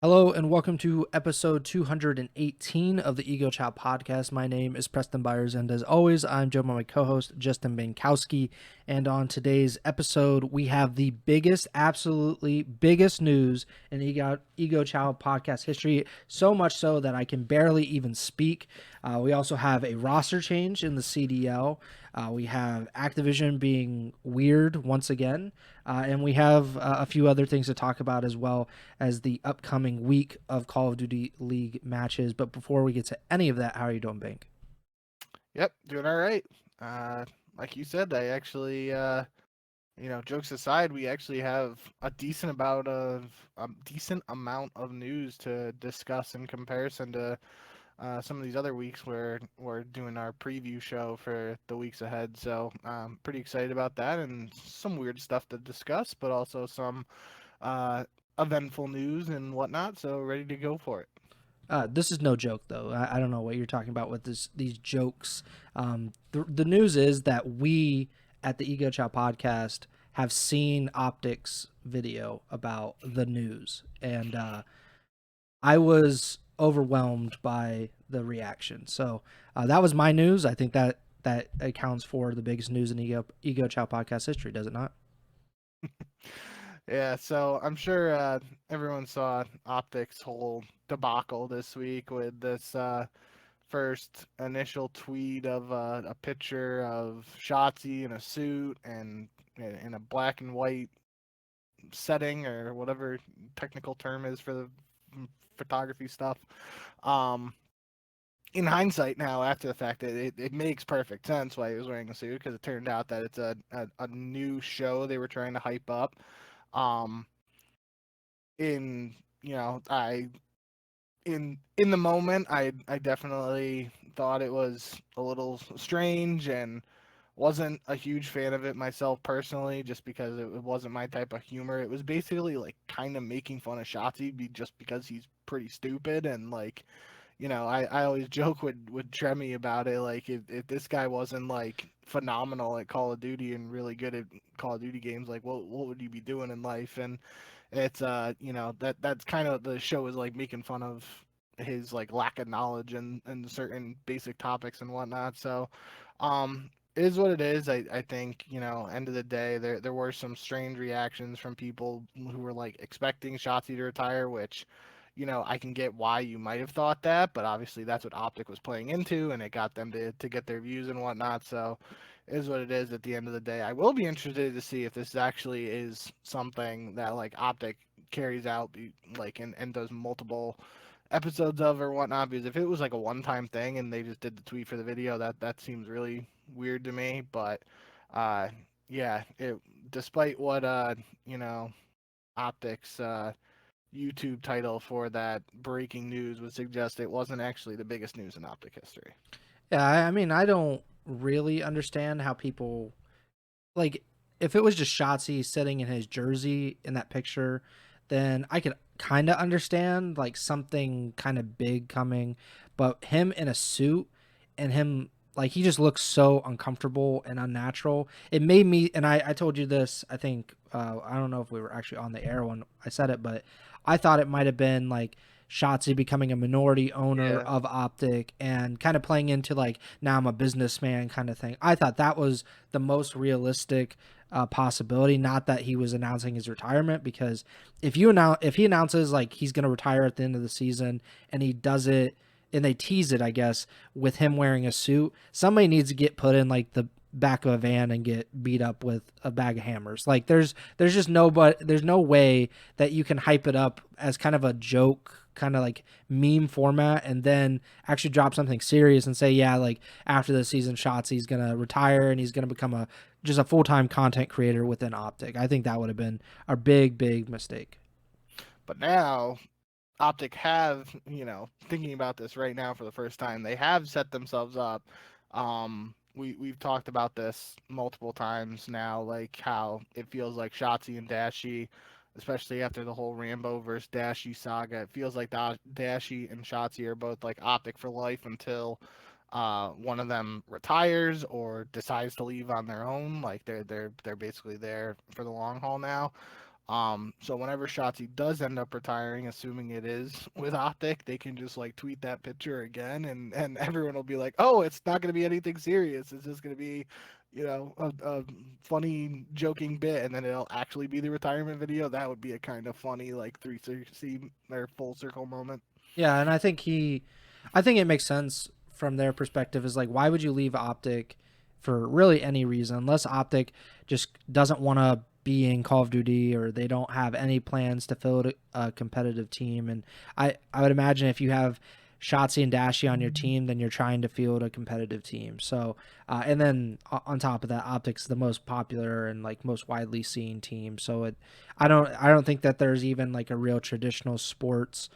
Hello and welcome to episode 218 of the Ego Chall Podcast. My name is Preston Byers, and as always, I'm joined by my co-host Justin Binkowski. And on today's episode, we have the absolutely biggest news in Ego Chall Podcast history. So much so that I can barely even speak. We also have a roster change in the CDL. We have Activision being weird once again, and we have a few other things to talk about as well as the upcoming week of Call of Duty League matches. But before we get to any of that, how are you doing, Bink? Yep, doing all right. Like you said, I actually, jokes aside, we actually have a decent amount of news to discuss in comparison to some of these other weeks where we're doing our preview show for the weeks ahead. So I'm pretty excited about that and some weird stuff to discuss, but also some uh, eventful news and whatnot. So ready to go for it. This is no joke, though. I don't know what you're talking about with these jokes. The news is that we at the Ego Chow podcast have seen Optics video about the news, and I was overwhelmed by the reaction. So that was my news. I think that accounts for the biggest news in Ego Chow podcast history, does it not? Yeah, so I'm sure everyone saw Optic's whole debacle this week with this first initial tweet of a picture of Shotzi in a suit and in a black and white setting or whatever technical term is for the photography stuff. Um, in hindsight now, after the fact, it makes perfect sense why he was wearing a suit because it turned out that it's a new show they were trying to hype up. Um, in you know I in the moment I definitely thought it was a little strange and wasn't a huge fan of it myself personally just because it wasn't my type of humor. It was basically like kind of making fun of Shotzi just because he's pretty stupid and like I always joke with Tremy about it. Like, if this guy wasn't like phenomenal at Call of Duty and really good at Call of Duty games, like what would you be doing in life? And it's that's kind of the show is like making fun of his like lack of knowledge and certain basic topics and whatnot. So, it is what it is. I think end of the day there were some strange reactions from people who were like expecting Shotzi to retire, which I can get why you might have thought that, but obviously that's what Optic was playing into, and it got them to get their views and whatnot. So, it is what it is at the end of the day. I will be interested to see if this actually is something that like Optic carries out, like and does multiple episodes of or whatnot. Because if it was like a one-time thing and they just did the tweet for the video, that seems really weird to me. But uh, yeah, despite what you know Optics YouTube title for that breaking news would suggest, it wasn't actually the biggest news in Optic history. Yeah, I mean, I don't really understand how people like if it was just Shotzi sitting in his jersey in that picture, then I could kind of understand like something kind of big coming, but him in a suit and him like he just looks so uncomfortable and unnatural. It made me, and I told you this. I think I don't know if we were actually on the air when I said it, but I thought it might have been like Shotzi becoming a minority owner Yeah. of Optic and kind of playing into like now I'm a businessman kind of thing. I thought that was the most realistic possibility. Not that he was announcing his retirement, because if he announces like he's going to retire at the end of the season and he does it and they tease it, I guess, with him wearing a suit, somebody needs to get put in like the back of a van and get beat up with a bag of hammers. Like there's just there's no way that you can hype it up as kind of a joke kind of like meme format and then actually drop something serious and say, yeah, like after the season shots he's gonna retire and he's gonna become a just a full-time content creator within Optic. I think that would have been a big mistake. But now Optic have, thinking about this right now for the first time, they have set themselves up. We've talked about this multiple times now, like how it feels like Shotzi and Dashi, especially after the whole Rambo versus Dashi saga, it feels like Dashi and Shotzi are both like Optic for life until one of them retires or decides to leave on their own. Like they're basically there for the long haul now. So whenever Shotzi does end up retiring, assuming it is with Optic, they can just like tweet that picture again, and everyone will be like, "Oh, it's not going to be anything serious. It's just going to be, a funny joking bit, and then it'll actually be the retirement video." That would be a kind of funny like 360 or full circle moment. Yeah, and I think it makes sense from their perspective. Is like, why would you leave Optic for really any reason, unless Optic just doesn't want to be in Call of Duty, or they don't have any plans to field a competitive team. And I would imagine if you have Shotzi and Dashi on your team, then you're trying to field a competitive team. So, and then on top of that, Optic's the most popular and like most widely seen team. So I don't think that there's even like a real traditional sports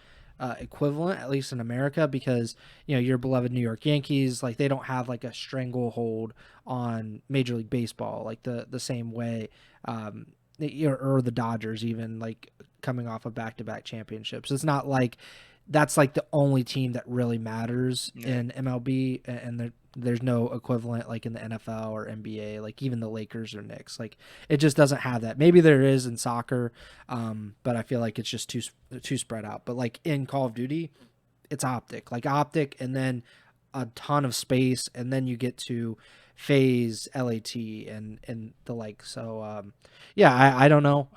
equivalent, at least in America, because your beloved New York Yankees, like they don't have like a stranglehold on Major League Baseball like the same way, or the Dodgers even like coming off of back-to-back championships. It's not like that's like the only team that really matters Yeah. in MLB, and there's no equivalent like in the NFL or NBA, like even the Lakers or Knicks. Like it just doesn't have that. Maybe there is in soccer, but I feel like it's just too spread out. But like in Call of Duty, it's Optic, and then a ton of space, and then you get to phase lat and the like. So yeah, I don't know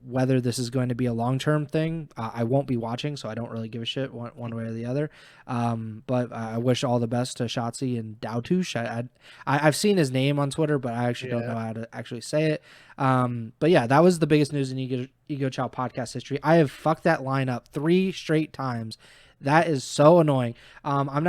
whether this is going to be a long-term thing. I won't be watching, so I don't really give a shit one way or the other. But I wish all the best to Shotzi and Dautush. I've seen his name on Twitter, but I actually don't Yeah. know how to actually say it. But yeah, that was the biggest news in Ego Chall podcast history. I have fucked that line up 3 straight times. That is so annoying. I'm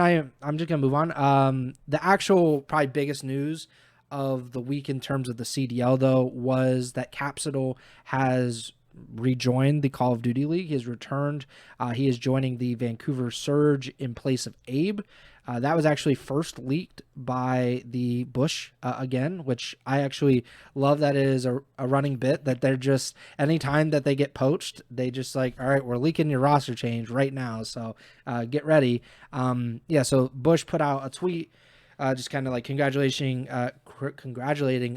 just gonna move on. The actual probably biggest news of the week in terms of the CDL though was that Capsidal has rejoined the Call of Duty League. He has returned. He is joining the Vancouver Surge in place of Abe. That was actually first leaked by the Bush again, which I actually love. That it is a running bit that they're just anytime that they get poached, they just like, all right, we're leaking your roster change right now, so get ready. Yeah, so Bush put out a tweet, just kind of like congratulating.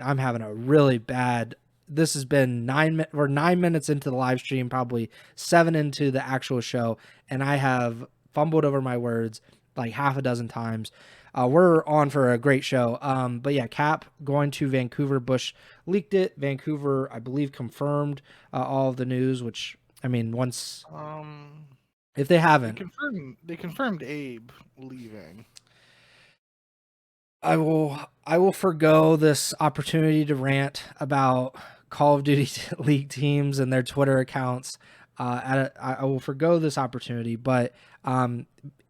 I'm having a really bad. This has been we're 9 minutes into the live stream, probably 7 into the actual show, and I have fumbled over my words like half a dozen times. We're on for a great show. But yeah, Cap going to Vancouver. Bush leaked it. Vancouver, I believe, confirmed all of the news, which, I mean, once, Um, if they they haven't, confirmed Abe leaving. I will forgo this opportunity to rant about Call of Duty League teams and their Twitter accounts. I will forgo this opportunity, but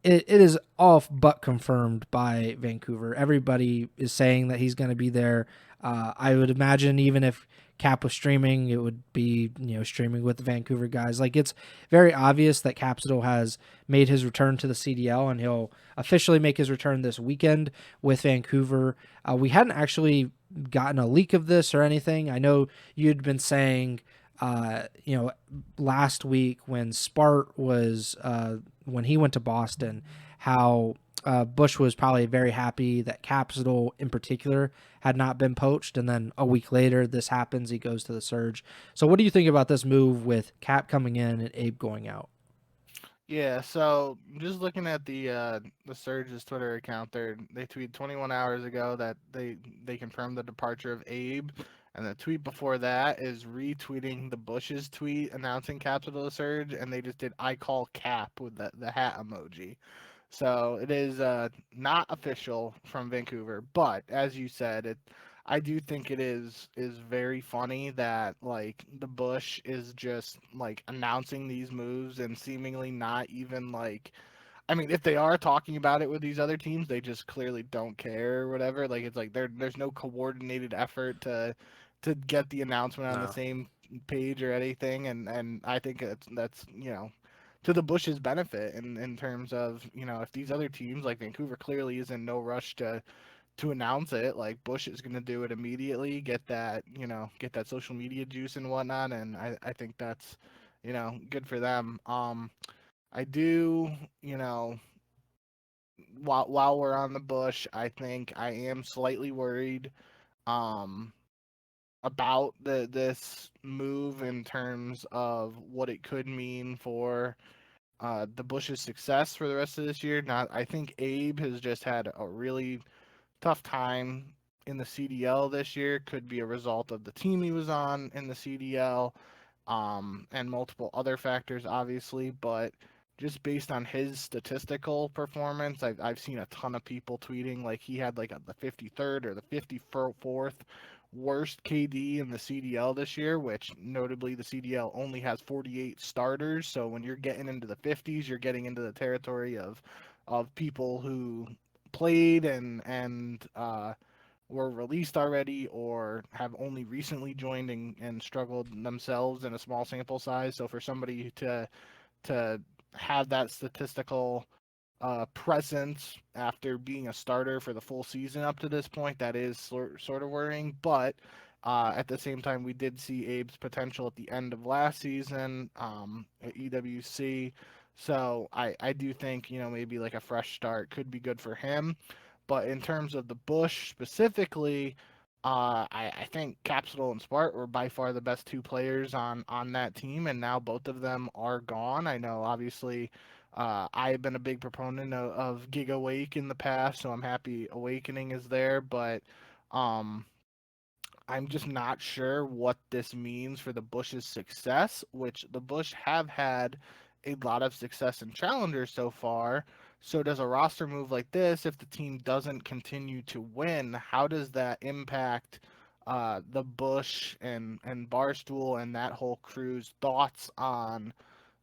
it is all but confirmed by Vancouver. Everybody is saying that he's going to be there. I would imagine even if Cap was streaming, it would be streaming with the Vancouver guys. Like it's very obvious that Capsidal has made his return to the CDL, and he'll officially make his return this weekend with Vancouver. We hadn't actually gotten a leak of this or anything. I know you'd been saying, last week when Spart was when he went to Boston, how Bush was probably very happy that Capsidal in particular had not been poached. And then a week later, this happens. He goes to the Surge. So, what do you think about this move with Cap coming in and Abe going out? Yeah, so just looking at the Surge's Twitter account, they tweeted 21 hours ago that they confirmed the departure of Abe, and the tweet before that is retweeting the Bush's tweet announcing Capital of Surge, and they just did "I call Cap" with the hat emoji. So it is not official from Vancouver, but as you said, I do think it is very funny that like the Bush is just like announcing these moves and seemingly not even like, I mean, if they are talking about it with these other teams, they just clearly don't care or whatever. Like it's like there's no coordinated effort to get the announcement on the No. same page or anything, and I think that's to the Bush's benefit in terms of if these other teams like Vancouver clearly is in no rush to announce it, like Bush is going to do it immediately, get that social media juice and whatnot, and I think that's good for them. I do, while we're on the Bush, I think I am slightly worried. Um, about this move in terms of what it could mean for the Bush's success for the rest of this year. Not, I think Abe has just had a really tough time in the CDL this year. Could be a result of the team he was on in the CDL, and multiple other factors, obviously. But just based on his statistical performance, I've seen a ton of people tweeting like he had like the 53rd or the 54th worst KD in the CDL this year, which notably the CDL only has 48 starters. So when you're getting into the 50s, you're getting into the territory of people who played and were released already or have only recently joined and struggled themselves in a small sample size. So for somebody to have that statistical presence after being a starter for the full season up to this point, that is sort of worrying. But at the same time, we did see Abe's potential at the end of last season at EWC. So I do think, maybe like a fresh start could be good for him. But in terms of the Bush specifically, I think Capsidal and Spart were by far the best two players on that team, and now both of them are gone. I know, obviously, I've been a big proponent of Gig Awake in the past, so I'm happy Awakening is there, but um, I'm just not sure what this means for the Bush's success, which the Bush have had a lot of success in challengers so far. So does a roster move like this, if the team doesn't continue to win, how does that impact the Bush and Barstool and that whole crew's thoughts on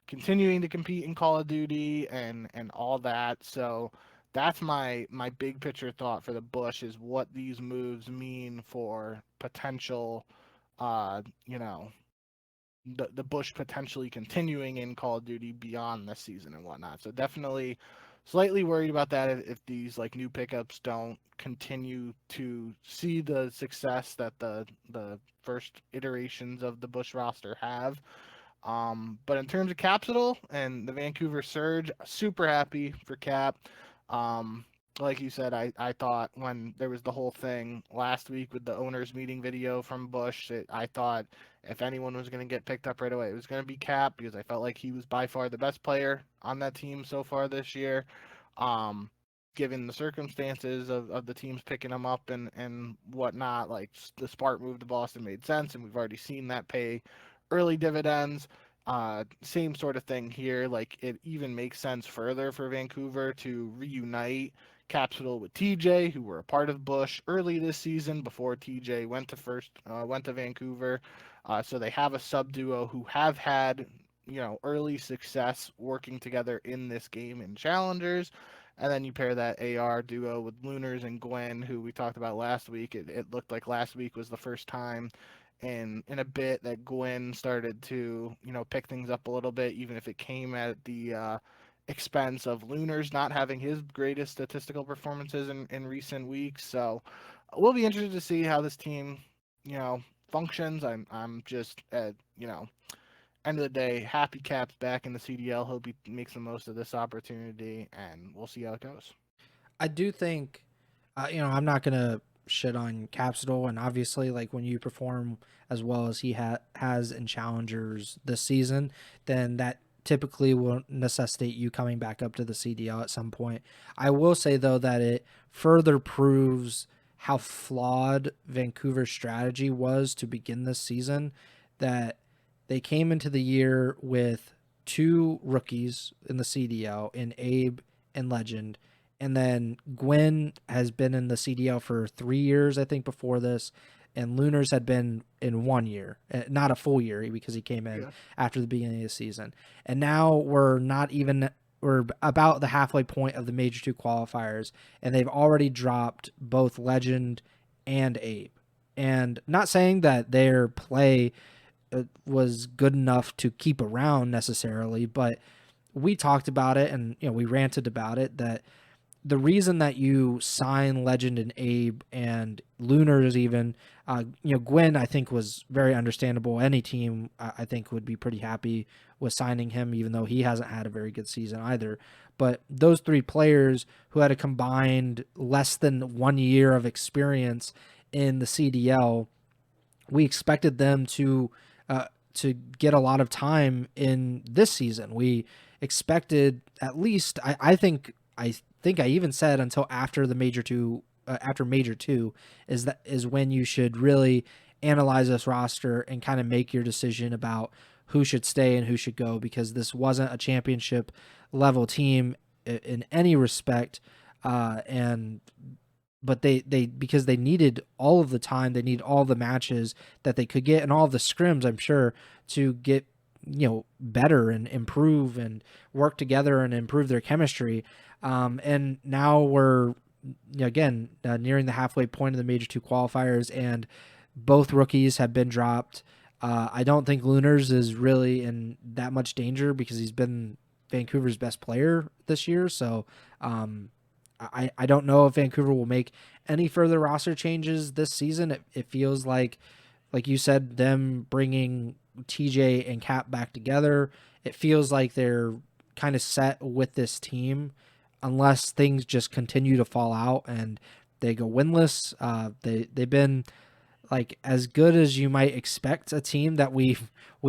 continuing to compete in Call of Duty and all that. So that's my big picture thought for the Bush is what these moves mean for potential, uh, you know, the Bush potentially continuing in Call of Duty beyond this season and whatnot. So definitely slightly worried about that if these like new pickups don't continue to see the success that the first iterations of the Bush roster have. But in terms of Capsidal and the Vancouver Surge, super happy for Cap. Um, like you said, I thought when there was the whole thing last week with the owners meeting video from Bush, I thought if anyone was going to get picked up right away, it was going to be Cap because I felt like he was by far the best player on that team so far this year. Um, Given the circumstances of the teams picking him up and whatnot, like the Spark move to Boston made sense, and we've already seen that pay early dividends. Same sort of thing here. Like it even makes sense further for Vancouver to reunite Capsidal with TJ, who were a part of Bush early this season before TJ went to Vancouver. So they have a sub duo who have had early success working together in this game in challengers. And then you pair that AR duo with Lunars and Gwen, who we talked about last week. It looked like last week was the first time in a bit that Gwen started to pick things up a little bit, even if it came at the expense of Lunars not having his greatest statistical performances in recent weeks. So we'll be interested to see how this team functions. I'm just end of the day, happy Cap's back in the CDL. Hope he makes the most of this opportunity, and we'll see how it goes. I do think, I'm not gonna shit on Capsidal, and obviously, like when you perform as well as he has in challengers this season, then that typically will necessitate you coming back up to the CDL at some point. I will say though that it further proves how flawed Vancouver's strategy was to begin this season. That they came into the year with two rookies in the CDL in Abe and Legend. And then Gwen has been in the CDL for 3 years, I think, before this. And Lunars had been in 1 year, not a full year because he came in after the beginning of the season. And now we're about the halfway point of the Major 2 qualifiers, and they've already dropped both Legend and Abe. And not saying that their play was good enough to keep around necessarily, but we talked about it and we ranted about it that the reason that you sign Legend and Abe and Lunars even, Gwen, I think was very understandable. Any team, I think, would be pretty happy with signing him, even though he hasn't had a very good season either. But those three players who had a combined less than 1 year of experience in the CDL we expected them to get a lot of time in this season. We expected at least I think I even said until after the major two is when you should really analyze this roster and kind of make your decision about who should stay and who should go, because this wasn't a championship level team in any respect, and but they because they needed all of the time, they need all the matches that they could get and all of the scrims, I'm sure, to get better and improve and work together and improve their chemistry. And now we're again nearing the halfway point of the major two qualifiers, and both rookies have been dropped. I don't think Lunars is really in that much danger because he's been Vancouver's best player this year. So I don't know if Vancouver will make any further roster changes this season. It feels like you said, them bringing TJ and Cap back together. It feels like they're kind of set with this team, unless things just continue to fall out and they go winless. They've been like as good as you might expect a team that we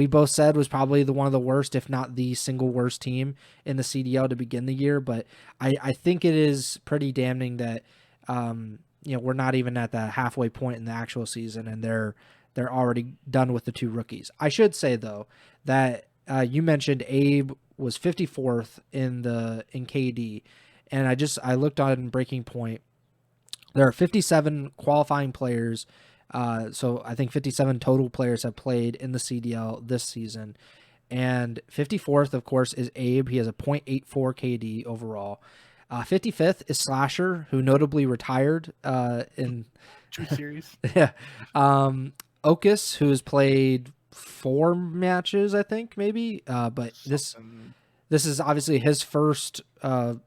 both said was probably the one of the worst, if not the single worst team in the CDL to begin the year. But I think it is pretty damning that we're not even at the halfway point in the actual season, and they're already done with the two rookies. I should say though that you mentioned Abe was 54th in KD, and I looked on Breaking Point. There are 57 qualifying players. So I think 57 total players have played in the CDL this season. And 54th, of course, is Abe. He has a .84 KD overall. 55th is Slasher, who notably retired in True series. yeah. Okus, who has played 4 matches, I think, maybe. But this is obviously his first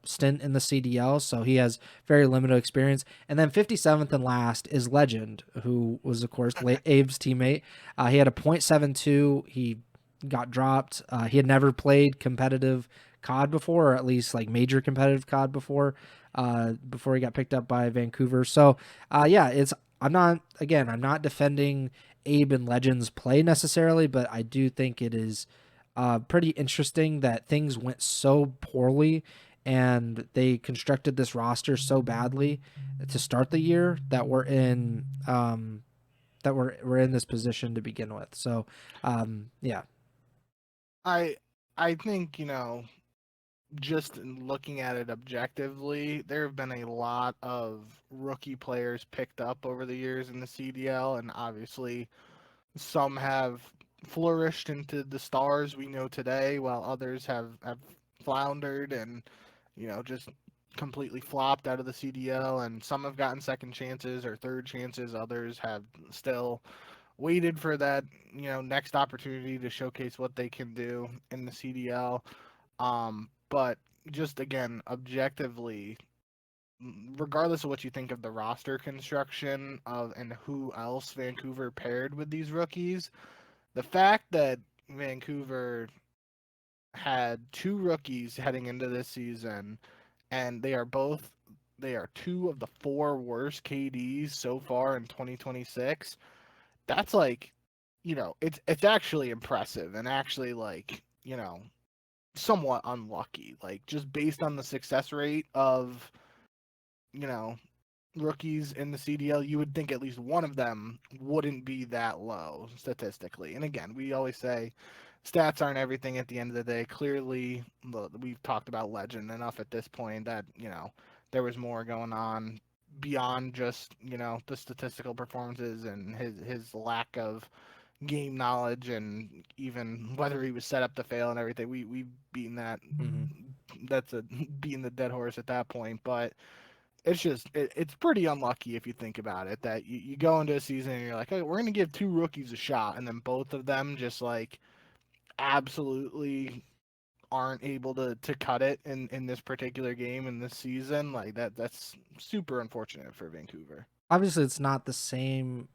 stint in the CDL, so he has very limited experience. And then 57th and last is Legend, who was, of course, Abe's teammate. He had a .72. He got dropped. He had never played competitive COD before, or at least like major competitive COD before he got picked up by Vancouver. So, I'm not defending Abe and Legend's play necessarily, but I do think it is pretty interesting that things went so poorly and they constructed this roster so badly to start the year that we're in this position to begin with. So, yeah. I think, just looking at it objectively, there have been a lot of rookie players picked up over the years in the CDL, and obviously some have flourished into the stars we know today, while others have floundered and just completely flopped out of the CDL, and some have gotten second chances or third chances. Others have still waited for that next opportunity to showcase what they can do in the CDL. But just again, objectively, regardless of what you think of the roster construction of and who else Vancouver paired with these rookies, the fact that Vancouver had 2 rookies heading into this season, and they are 2 of the 4 worst KDs so far in 2026. That's like, it's actually impressive, and actually like, somewhat unlucky. Like, just based on the success rate of, you know, rookies in the CDL, you would think at least one of them wouldn't be that low statistically. And again, we always say stats aren't everything at the end of the day. Clearly, we've talked about Legend enough at this point that, there was more going on beyond just, the statistical performances and his lack of game knowledge, and even whether he was set up to fail and everything. We've beaten that. That's beating the dead horse at that point. But it's just it's pretty unlucky if you think about it, that you go into a season and you're like, hey, we're gonna give 2 rookies a shot, and then both of them just like absolutely aren't able to cut it in this particular game in this season. Like that's super unfortunate for Vancouver. Obviously, it's not the same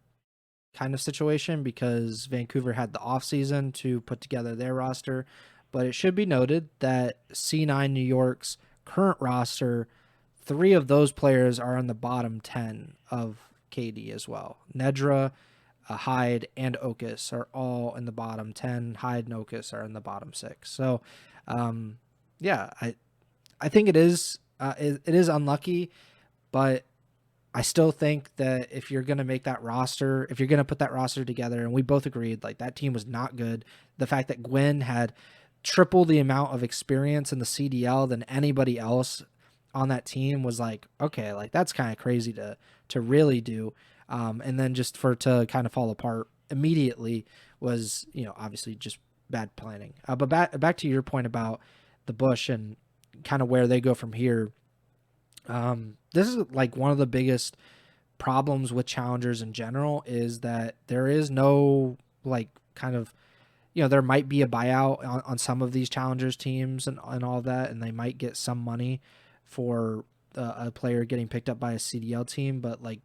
kind of situation because Vancouver had the offseason to put together their roster, but it should be noted that C9 New York's current roster, 3 of those players are in the bottom 10 of KD as well. Nedra, Hyde and Ocus are all in the bottom 10. Hyde and Ocus are in the bottom 6. So, yeah, I think it is unlucky, but I still think that if you're going to make that roster, if you're going to put that roster together, and we both agreed like that team was not good. The fact that Gwyn had triple the amount of experience in the CDL than anybody else on that team was like, okay, like that's kind of crazy to really do. And then just for it to kind of fall apart immediately was, obviously just bad planning. But back to your point about the Bush and kind of where they go from here. This is like one of the biggest problems with challengers in general is that there is no like kind of there might be a buyout on some of these challengers teams and all that, and they might get some money for a player getting picked up by a CDL team, but like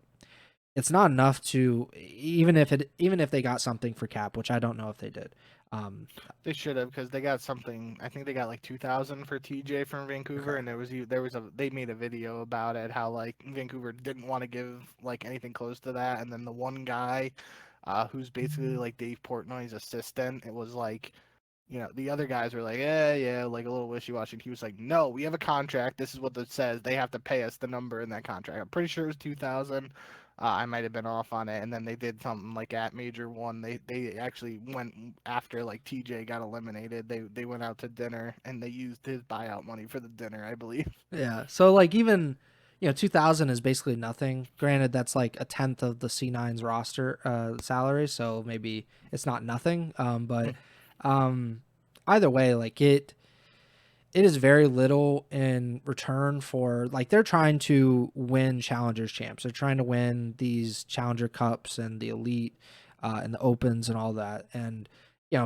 it's not enough to even if they got something for Cap, which I don't know if they did. They should have, because they got something. I think they got like 2,000 for TJ from Vancouver, Okay. and they made a video about it, how like Vancouver didn't want to give like anything close to that, and then the one guy, who's basically like Dave Portnoy's assistant, it was like, the other guys were like, yeah, like a little wishy-washy. And he was like, no, we have a contract. This is what it says. They have to pay us the number in that contract. I'm pretty sure it was 2,000. I might have been off on it. And then they did something like at Major One. They actually went after like TJ got eliminated. They went out to dinner and they used his buyout money for the dinner, I believe. Yeah. So like even 2000 is basically nothing. Granted, that's like a tenth of the C9's roster salary, so maybe it's not nothing. But um, either way, like it is very little in return for like they're trying to win challengers champs. They're trying to win these challenger cups and the elite and the opens and all that. And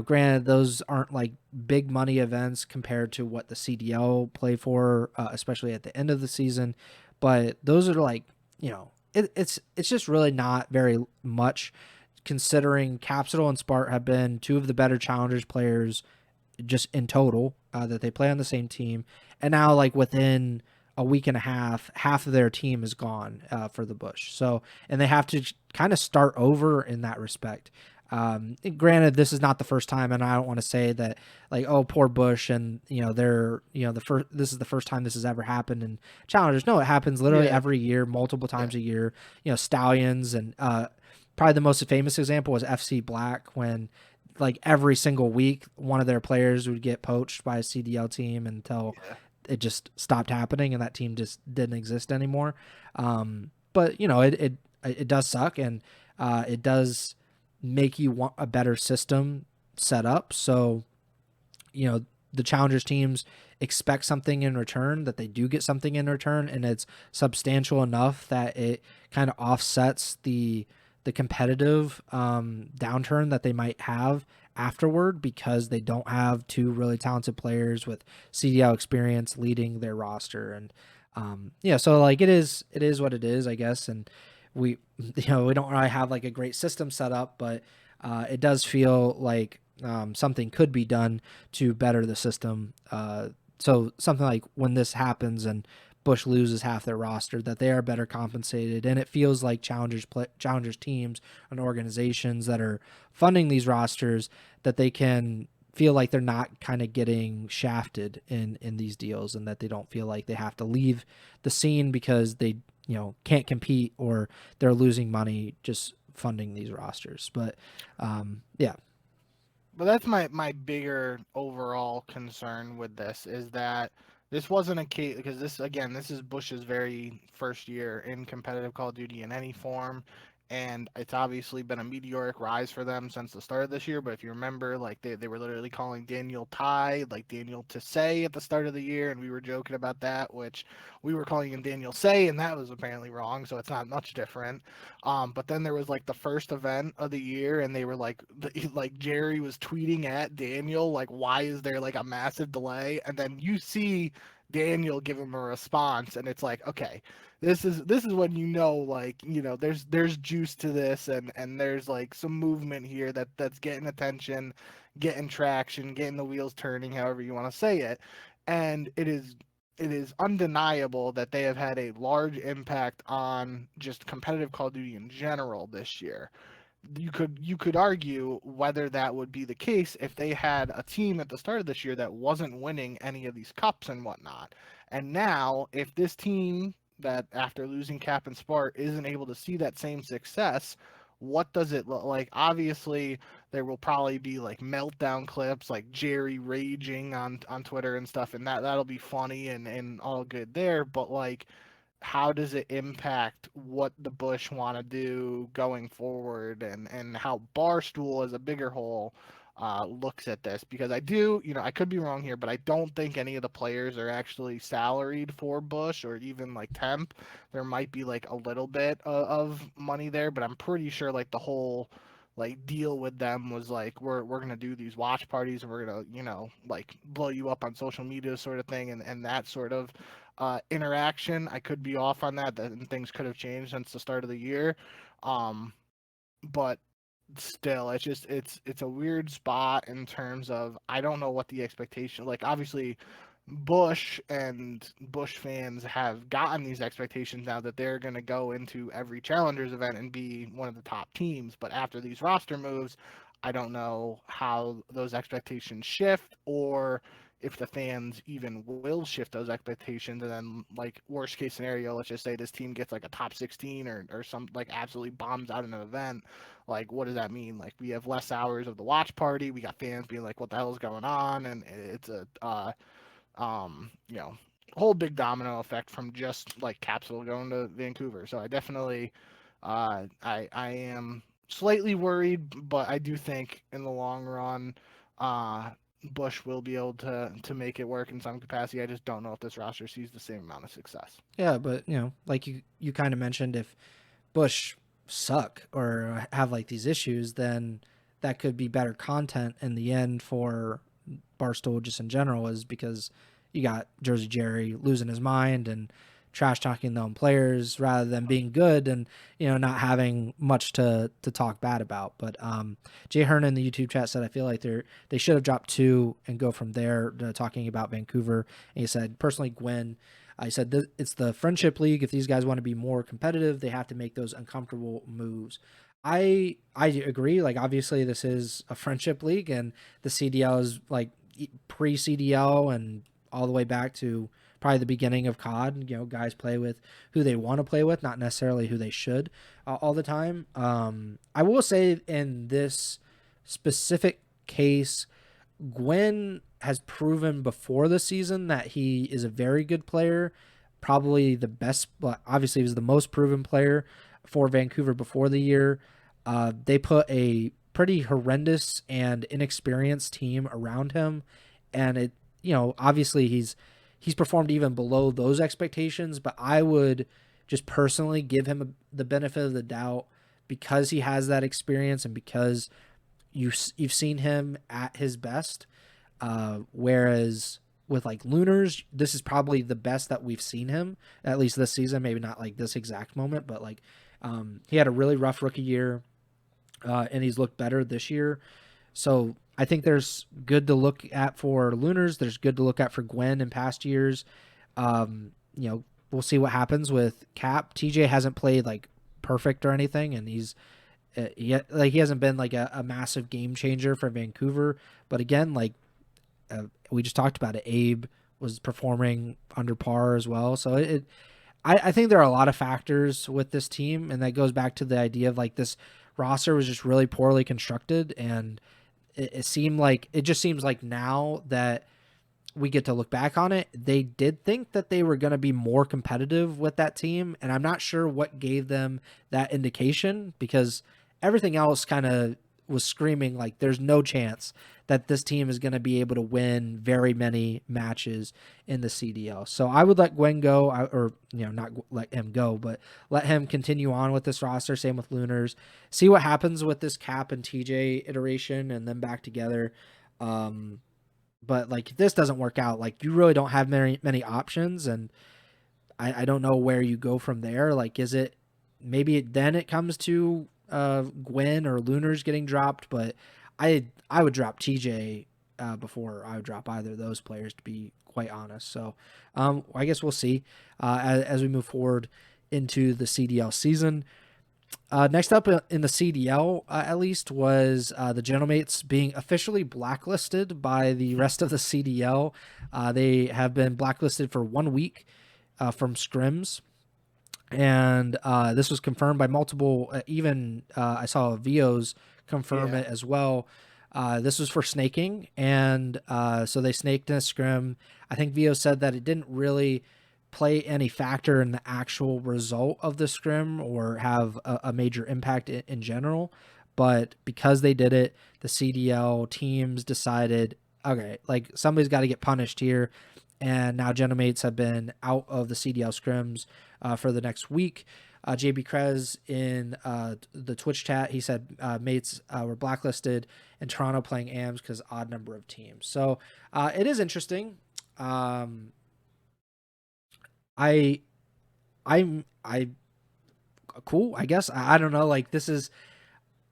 granted, those aren't like big money events compared to what the CDL play for, especially at the end of the season. But those are like it's just really not very much considering Capsidal and Spart have been two of the better challengers players just in total that they play on the same team, and now like within a week and a half of their team is gone for the Bush. So and they have to kind of start over in that respect. Granted, this is not the first time, and I don't want to say that like poor Bush and they're the first. This is the first time this has ever happened in challengers. No, it happens literally Yeah, every year, multiple yeah, times a year. Stallions and probably the most famous example was FC Black when like every single week one of their players would get poached by a CDL team until yeah. it just stopped happening and that team just didn't exist anymore. But it does suck, and it does make you want a better system set up. So the challengers teams expect something in return, that they do get something in return, and it's substantial enough that it kind of offsets the competitive downturn that they might have afterward, because they don't have two really talented players with CDL experience leading their roster. And so like it is what it is, I guess. And we we don't really have like a great system set up, but it does feel like something could be done to better the system. So something like when this happens and Bush loses half their roster, that they are better compensated, and it feels like challengers teams and organizations that are funding these rosters, that they can feel like they're not kind of getting shafted in these deals, and that they don't feel like they have to leave the scene because they can't compete or they're losing money just funding these rosters. But yeah. But that's my bigger overall concern with this, is that this wasn't a case, because this is Bush's very first year in competitive Call of Duty in any form, and it's obviously been a meteoric rise for them since the start of this year. But if you remember, like they were literally calling Daniel Ty like Daniel to say at the start of the year, and we were joking about that, which we were calling him Daniel Say, and that was apparently wrong, so it's not much different. But then there was like the first event of the year, and they were like, like Jerry was tweeting at Daniel, like, why is there like a massive delay? And then you see Daniel give him a response, and it's like, okay, this is when like there's juice to this, and there's like some movement here that's getting attention, getting traction, getting the wheels turning, however you want to say it, and it is undeniable that they have had a large impact on just competitive Call of Duty in general this year. you could argue whether that would be the case if they had a team at the start of this year that wasn't winning any of these cups and whatnot. And now, if this team that after losing Cap and Spart isn't able to see that same success, what does it look like? Obviously, there will probably be like meltdown clips, like Jerry raging on Twitter and stuff, and that'll be funny and all good there. But like, how does it impact what the Bush want to do going forward, and how Barstool as a bigger whole looks at this? Because I do, I could be wrong here, but I don't think any of the players are actually salaried for Bush or even like temp. There might be like a little bit of money there, but I'm pretty sure like the whole like deal with them was like we're gonna do these watch parties and we're gonna like blow you up on social media sort of thing, and that sort of interaction. I could be off on that, and things could have changed since the start of the year. Um, but still, it's a weird spot in terms of I don't know what the expectation. Like obviously, Bush and Bush fans have gotten these expectations now that they're going to go into every Challengers event and be one of the top teams. But after these roster moves, I don't know how those expectations shift, or if the fans even will shift those expectations. And then, like, worst case scenario, let's just say this team gets like a top 16 or some like absolutely bombs out in an event. Like, what does that mean? Like, we have less hours of the watch party. We got fans being like, what the hell is going on? And it's a you know, whole big domino effect from just like Capsidal going to Vancouver. So I definitely, I am slightly worried, but I do think in the long run, uh, Bush will be able to make it work in some capacity. I just don't know if this roster sees the same amount of success. Yeah, but like you kind of mentioned, if Bush suck or have like these issues, then that could be better content in the end for Barstool just in general, is because you got Jersey Jerry losing his mind and trash talking their own players rather than being good and not having much to talk bad about. But Jay Hearn in the YouTube chat said I feel like they should have dropped 2 and go from there, talking about Vancouver. And he said personally Gwen, I said it's the friendship league. If these guys want to be more competitive, they have to make those uncomfortable moves. I agree. Like obviously this is a friendship league, and the CDL is like pre CDL and all the way back to probably the beginning of COD. Guys play with who they want to play with, not necessarily who they should all the time. I will say in this specific case, Gwen has proven before the season that he is a very good player, probably the best. Well, obviously, he was the most proven player for Vancouver before the year. They put a pretty horrendous and inexperienced team around him, and it, obviously he's performed even below those expectations. But I would just personally give him the benefit of the doubt because he has that experience and because you've seen him at his best. Whereas with like Lunars, this is probably the best that we've seen him, at least this season. Maybe not like this exact moment, but like he had a really rough rookie year, and he's looked better this year. So I think there's good to look at for Lunars. There's good to look at for Gwen in past years. We'll see what happens with Cap. TJ hasn't played like perfect or anything, and he hasn't been like a massive game changer for Vancouver. But again, like we just talked about it, Abe was performing under par as well. So I think there are a lot of factors with this team, and that goes back to the idea of like this roster was just really poorly constructed, and it just seems like now that we get to look back on it, they did think that they were going to be more competitive with that team, and I'm not sure what gave them that indication, because everything else kind of was screaming like there's no chance that this team is going to be able to win very many matches in the CDL. So I would let Gwen go, or not let him go, but let him continue on with this roster. Same with Lunars. See what happens with this Cap and TJ iteration and then back together. But like if this doesn't work out, like you really don't have many options, and I don't know where you go from there. Like is it maybe then it comes to Gwen or Lunars getting dropped, but I would drop TJ before I would drop either of those players, to be quite honest. So I guess we'll see as we move forward into the CDL season. Next up in the CDL, at least, was the Gentlemates being officially blacklisted by the rest of the CDL. They have been blacklisted for 1 week from scrims. And this was confirmed by multiple, even I saw VOs confirm it as well. This was for snaking, and so they snaked in a scrim. I think VO said that it didn't really play any factor in the actual result of the scrim or have a major impact in general. But because they did it, the CDL teams decided, okay, like somebody's got to get punished here. And now Gentlemates have been out of the CDL scrims for the next week. JB Krez in the Twitch chat, he said mates were blacklisted in Toronto playing AMs because odd number of teams. So it is interesting. I cool, I guess. I don't know. Like, this is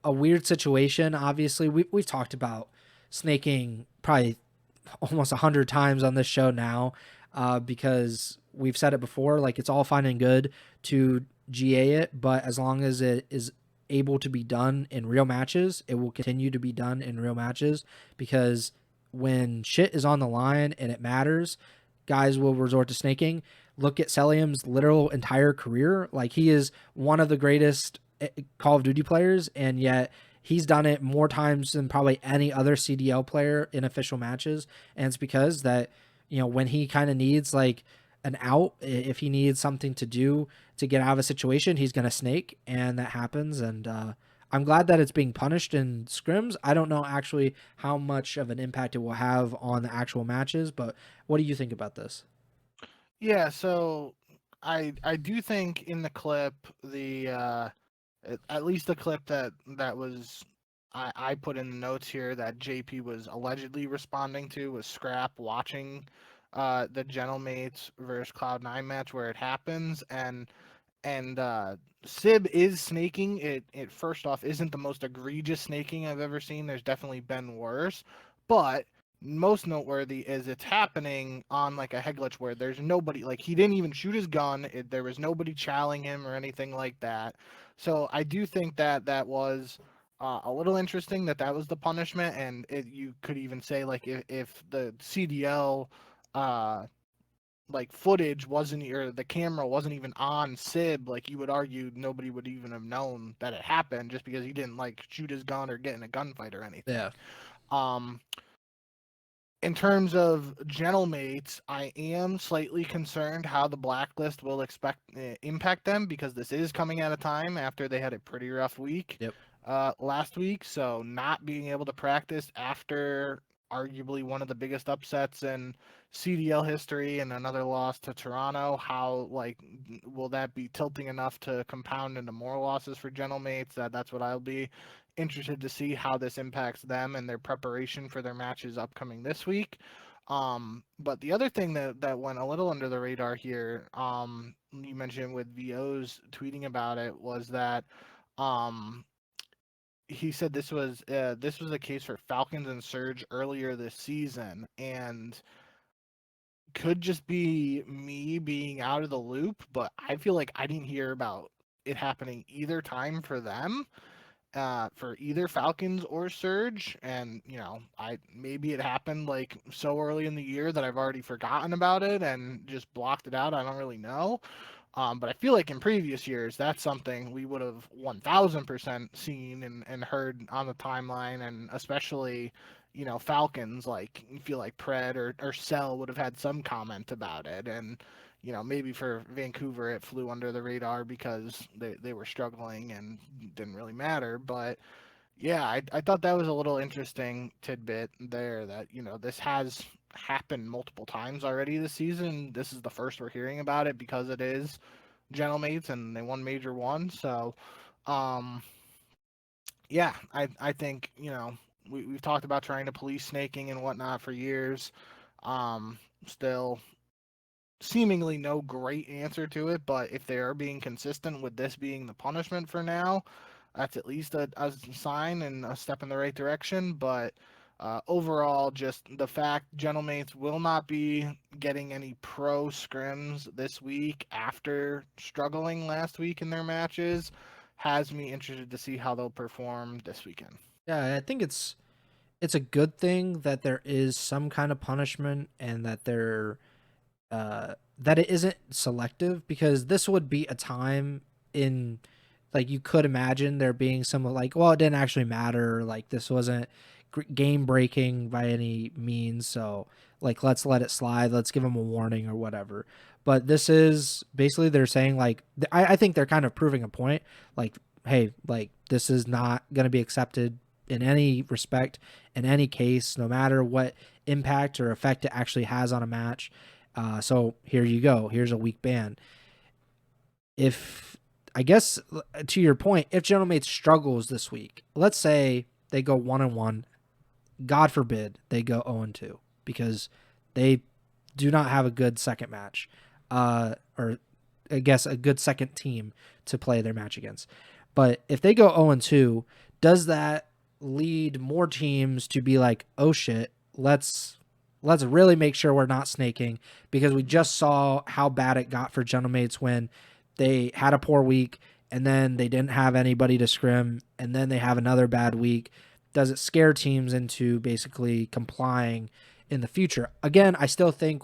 a weird situation. Obviously, we've talked about snaking probably almost 100 times on this show now, because we've said it before. Like, it's all fine and good to GA it, but as long as it is able to be done in real matches, it will continue to be done in real matches, because when shit is on the line and it matters, guys will resort to snaking. Look at Celium's literal entire career. Like, he is one of the greatest Call of Duty players, and yet he's done it more times than probably any other CDL player in official matches. And it's because that, when he kind of needs like an out, if he needs something to do to get out of a situation, he's going to snake, and that happens. And I'm glad that it's being punished in scrims. I don't know actually how much of an impact it will have on the actual matches, but what do you think about this? Yeah, so I do think in the clip, at least the clip that was I put in the notes here that JP was allegedly responding to was Scrap watching the Gentlemates versus Cloud9 match where it happens, and Sib is snaking. It first off isn't the most egregious snaking I've ever seen. There's definitely been worse, but most noteworthy is it's happening on like a head glitch where there's nobody. Like, he didn't even shoot his gun. There was nobody challenging him or anything like that. So I do think that was a little interesting that was the punishment, and you could even say like if the CDL like footage wasn't, or the camera wasn't even on Sib, like, you would argue nobody would even have known that it happened just because he didn't like shoot his gun or get in a gunfight or anything. Yeah. Um, in terms of Gentlemates, I am slightly concerned how the blacklist will impact them, because this is coming at a time after they had a pretty rough week Yep. last week. So not being able to practice after arguably one of the biggest upsets in CDL history and another loss to Toronto, how like will that be tilting enough to compound into more losses for Gentlemates? That's what I'll be interested to see, how this impacts them and their preparation for their matches upcoming this week. But the other thing that went a little under the radar here, you mentioned with VOs tweeting about it, was that um, he said this was a case for Falcons and Surge earlier this season, and could just be me being out of the loop, but I feel like I didn't hear about it happening either time for them, for either Falcons or Surge. And I maybe it happened like so early in the year that I've already forgotten about it and just blocked it out. I don't really know. But I feel like in previous years, that's something we would have 1000% seen and heard on the timeline, and especially, Falcons, like, you feel like Pred or Cell would have had some comment about it. And, maybe for Vancouver, it flew under the radar because they were struggling and didn't really matter. But yeah, I thought that was a little interesting tidbit there, that, this has happened multiple times already this season. This is the first we're hearing about it because it is Gentlemates and they won Major 1. So, um, yeah, I think, we've talked about trying to police snaking and whatnot for years. Still seemingly no great answer to it, but if they are being consistent with this being the punishment for now, that's at least a sign and a step in the right direction. But overall, just the fact Gentlemates will not be getting any pro scrims this week after struggling last week in their matches has me interested to see how they'll perform this weekend. Yeah, I think it's a good thing that there is some kind of punishment and that that it isn't selective, because this would be a time in, like, you could imagine there being some like, well, it didn't actually matter, like this wasn't game breaking by any means, so like let's let it slide, let's give them a warning or whatever. But this is basically, they're saying like, I think they're kind of proving a point, like, hey, like this is not going to be accepted in any respect, in any case, no matter what impact or effect it actually has on a match. So here you go. Here's a week ban. If, I guess, to your point, if Gentlemate struggles this week, let's say they go 1-1, God forbid they go 0-2 because they do not have a good second match, or I guess a good second team to play their match against. But if they go 0-2, does that lead more teams to be like, oh shit, let's really make sure we're not snaking, because we just saw how bad it got for Gentlemates when they had a poor week and then they didn't have anybody to scrim and then they have another bad week. Does it scare teams into basically complying in the future? Again, I still think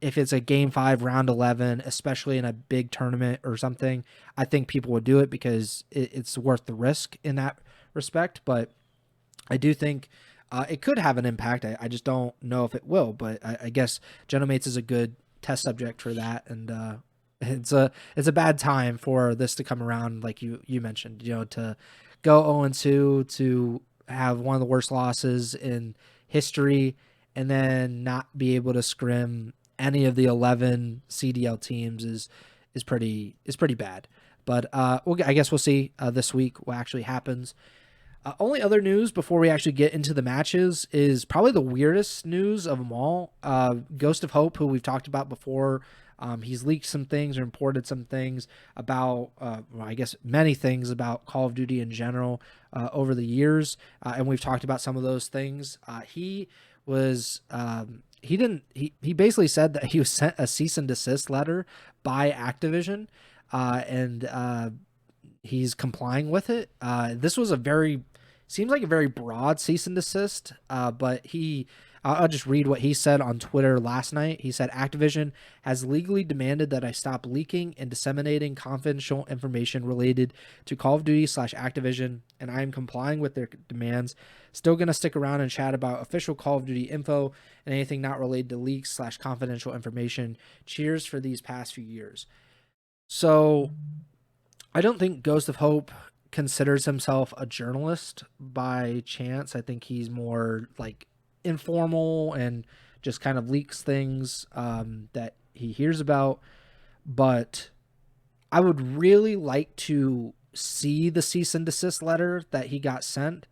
if it's a game 5 round 11, especially in a big tournament or something, I think people would do it because it's worth the risk in that respect. But I do think it could have an impact. I just don't know if it will, but I guess Gentlemates is a good test subject for that. And it's a bad time for this to come around, like you mentioned, to go 0-2, to have one of the worst losses in history, and then not be able to scrim any of the 11 CDL teams is pretty bad. But I guess we'll see this week what actually happens. Only other news before we actually get into the matches is probably the weirdest news of them all. Ghost of Hope, who we've talked about before, he's leaked some things or reported some things about, I guess many things about Call of Duty in general over the years, and we've talked about some of those things. He basically said that he was sent a cease and desist letter by Activision, and he's complying with it. This was seems like a very broad cease and desist, but I'll just read what he said on Twitter last night. He said, Activision has legally demanded that I stop leaking and disseminating confidential information related to Call of Duty / Activision, and I am complying with their demands. Still going to stick around and chat about official Call of Duty info and anything not related to leaks / confidential information. Cheers for these past few years. So I don't think Ghost of Hope considers himself a journalist by chance. I think he's more like informal and just kind of leaks things that he hears about. But I would really like to see the cease and desist letter that he got sent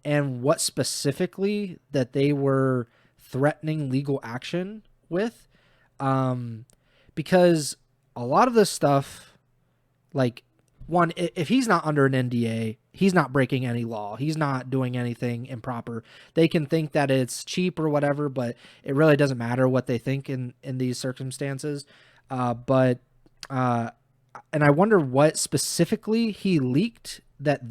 and what specifically that they were threatening legal action with, because a lot of this stuff, like, one, if he's not under an NDA, he's not breaking any law. He's not doing anything improper. They can think that it's cheap or whatever, but it really doesn't matter what they think in these circumstances. And I wonder what specifically he leaked that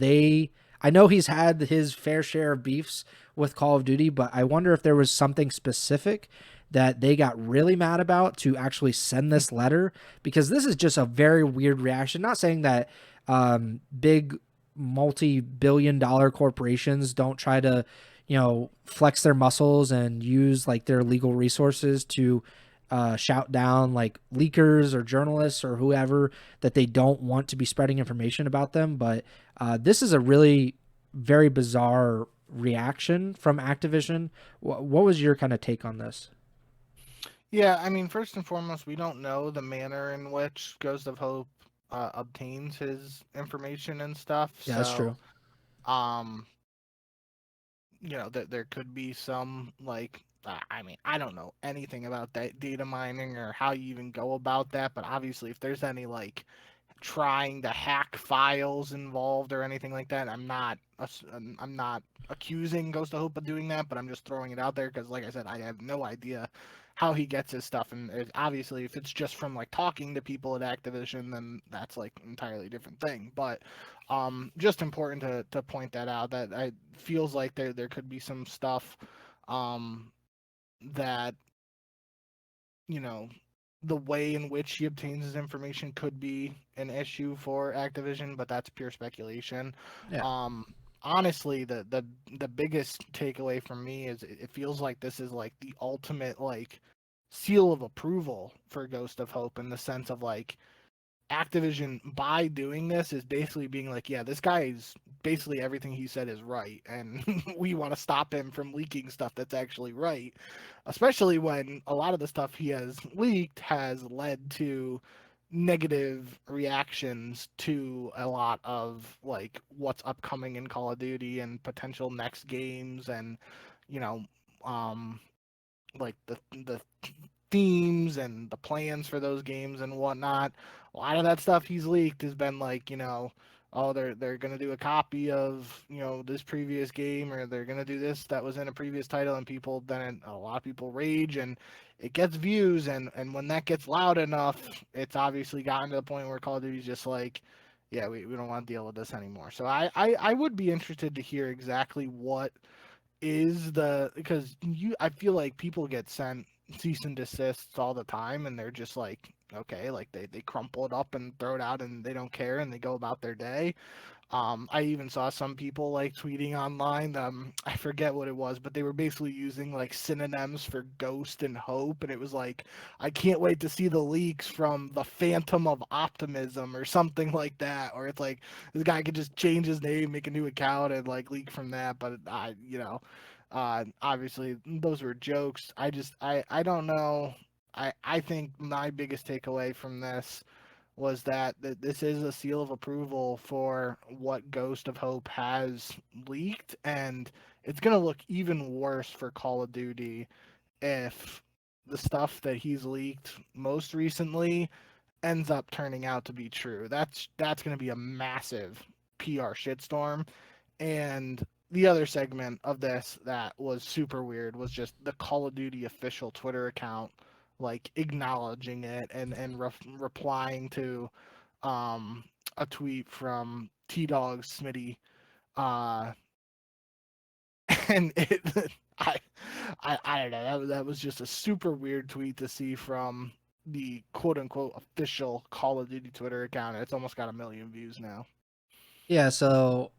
I know he's had his fair share of beefs with Call of Duty, but I wonder if there was something specific that they got really mad about to actually send this letter, because this is just a very weird reaction. Not saying that big multi-billion-dollar corporations don't try to, flex their muscles and use like their legal resources to shout down like leakers or journalists or whoever that they don't want to be spreading information about them. But this is a really very bizarre reaction from Activision. What was your kind of take on this? Yeah, I mean, first and foremost, we don't know the manner in which Ghost of Hope obtains his information and stuff. Yeah, that's true. Um, that there could be some like, I mean, I don't know anything about that data mining or how you even go about that, but obviously, if there's any like trying to hack files involved or anything like that, I'm not accusing Ghost of Hope of doing that, but I'm just throwing it out there because, like I said, I have no idea how he gets his stuff. And obviously, if it's just from like talking to people at Activision, then that's like an entirely different thing. But just important to point that out. That I feels like there could be some stuff that you know the way in which he obtains his information could be an issue for Activision, but that's pure speculation. Yeah. Um, honestly, the biggest takeaway from me is it feels like this is like the ultimate like seal of approval for Ghost of Hope, in the sense of like Activision, by doing this, is basically being like, yeah, this guy is basically everything he said is right, and we want to stop him from leaking stuff that's actually right, especially when a lot of the stuff he has leaked has led to negative reactions to a lot of like what's upcoming in Call of Duty and potential next games, and you know um like the themes and the plans for those games and whatnot. A lot of that stuff he's leaked has been like, oh, they're gonna do a copy of this previous game, or they're gonna do this that was in a previous title, and people then a lot of people rage, and it gets views, and when that gets loud enough, it's obviously gotten to the point where Call of Duty's just like, yeah, we don't want to deal with this anymore. So I would be interested to hear exactly what is the, because I feel like people get sent cease and desists all the time, and they're just like, okay, like they crumple it up and throw it out, and they don't care, and they go about their day. I even saw some people like tweeting online. I forget what it was, but they were basically using like synonyms for ghost and hope, and it was like, I can't wait to see the leaks from the Phantom of Optimism or something like that. Or it's like this guy could just change his name, make a new account, and like leak from that. But obviously those were jokes. I don't know. I think my biggest takeaway from this was that this is a seal of approval for what Ghost of Hope has leaked, and it's going to look even worse for Call of Duty if the stuff that he's leaked most recently ends up turning out to be true. That's going to be a massive PR shitstorm. And the other segment of this that was super weird was just the Call of Duty official Twitter account like acknowledging it and replying to um a tweet from T Dog Smitty, uh and it I I don't know, that was just a super weird tweet to see from the quote unquote official Call of Duty Twitter account. It's almost got 1 million views now. Yeah, so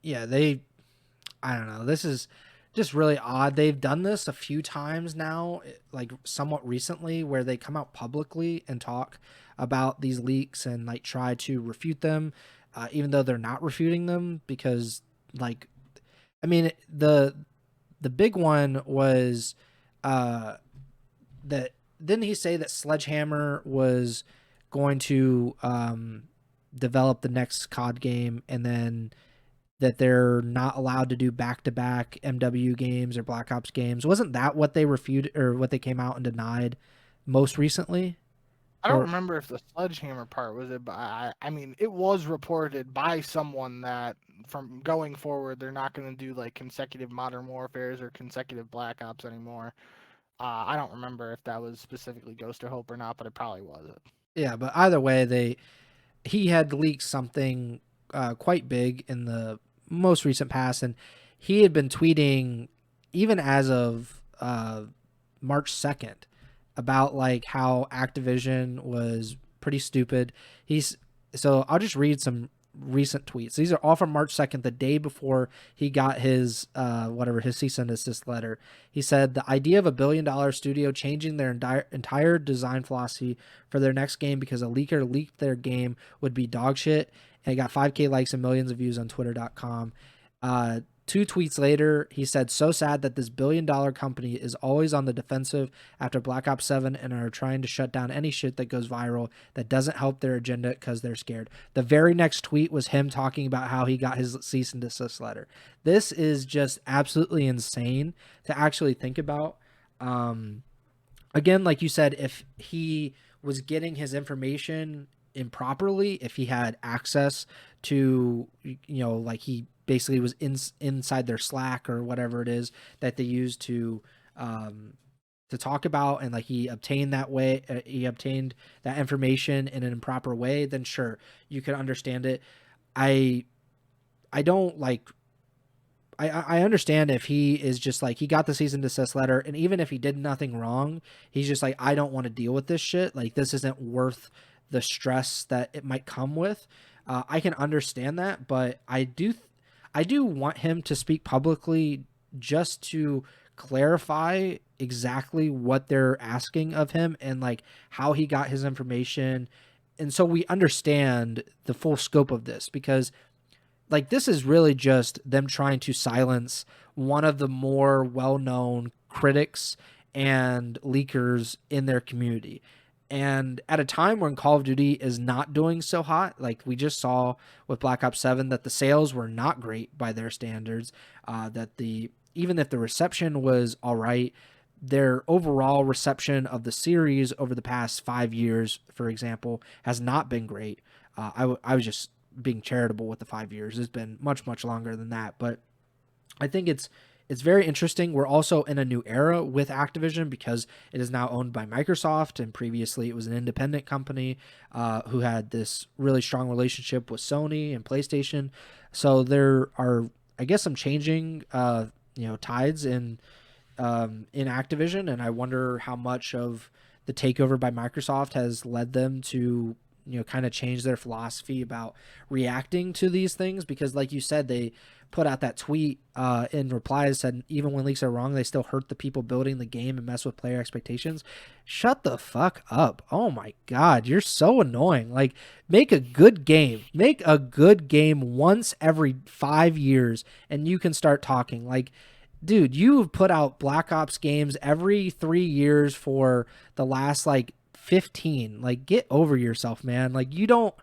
yeah, I don't know. This is just really odd. They've done this a few times now, like somewhat recently, where they come out publicly and talk about these leaks and like try to refute them, even though they're not refuting them because, like, I mean, the big one was that didn't he say that Sledgehammer was going to develop the next COD game, and then that they're not allowed to do back-to-back MW games or Black Ops games? Wasn't that what they refuted, or what they came out and denied most recently? I don't Or remember if the Sledgehammer part was it, but I mean, it was reported by someone that from going forward, they're not going to do like consecutive Modern Warfares or consecutive Black Ops anymore. I don't remember if that was specifically Ghost of Hope or not, but it probably was it. yeah, but either way, he had leaked something quite big in the most recent past, and he had been tweeting even as of March 2nd about like how Activision was pretty stupid. So I'll just read some recent tweets. These are all from March 2nd, the day before he got his his cease and desist letter. He said the idea of $1 billion studio changing their entire design philosophy for their next game because a leaker leaked their game would be dog shit. And it got 5K likes and millions of views on twitter.com. 2 tweets later, he said, so sad that this $1 billion company is always on the defensive after Black Ops 7 and are trying to shut down any shit that goes viral that doesn't help their agenda because they're scared. The very next tweet was him talking about how he got his cease and desist letter. This is just absolutely insane to actually think about. Again, like you said, if he was getting his information improperly, if he had access to, like he basically was inside their Slack or whatever it is that they use to talk about, and like he obtained that information in an improper way, then sure, you can understand it. I don't like. I understand if he is just like, he got the cease and desist letter, and even if he did nothing wrong, he's just like, I don't want to deal with this shit. Like, this isn't worth the stress that it might come with. I can understand that, but I do want him to speak publicly just to clarify exactly what they're asking of him and like how he got his information. And so we understand the full scope of this, because like, this is really just them trying to silence one of the more well-known critics and leakers in their community. And at a time when Call of Duty is not doing so hot, like we just saw with Black Ops 7, that the sales were not great by their standards, even if the reception was all right, their overall reception of the series over the past 5 years, for example, has not been great. I was just being charitable with the 5 years. It's been much, much longer than that. But I think it's very interesting. We're also in a new era with Activision, because it is now owned by Microsoft, and previously it was an independent company who had this really strong relationship with Sony and PlayStation. So there are, I guess, some changing tides in Activision, and I wonder how much of the takeover by Microsoft has led them to kind of change their philosophy about reacting to these things. Because like you said, they put out that tweet in reply, said, even when leaks are wrong, they still hurt the people building the game and mess with player expectations. Shut the fuck up. Oh my God, you're so annoying. Like, make a good game once every 5 years and you can start talking. Like, dude, you've put out Black Ops games every 3 years for the last like 15. Like, get over yourself, man. Like, you don't,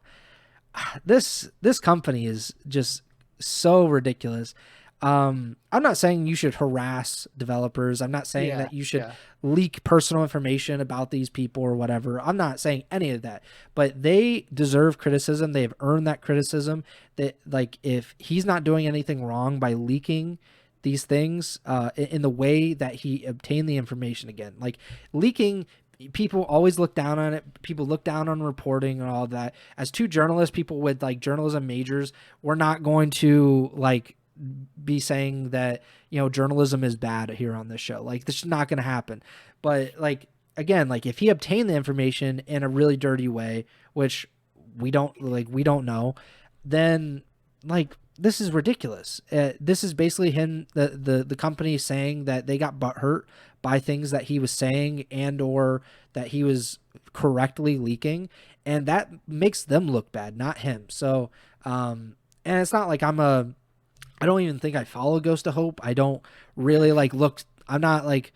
this company is just so ridiculous. I'm not saying you should harass developers. I'm not saying that you should leak personal information about these people or whatever. I'm not saying any of that, but they deserve criticism. They've earned that criticism. That, like, if he's not doing anything wrong by leaking these things in the way that he obtained the information, again, like leaking, people always look down on it. People look down on reporting and all that. As two journalists, people with like journalism majors, we're not going to like be saying that, journalism is bad here on this show. Like, this is not going to happen. But like, again, like if he obtained the information in a really dirty way, which we don't know, then like, this is ridiculous. This is basically him, the company, saying that they got butthurt by things that he was saying and or that he was correctly leaking, and that makes them look bad, not him. So, and it's not like I don't even think I follow GhostOfHope. I don't really like look. I'm not like.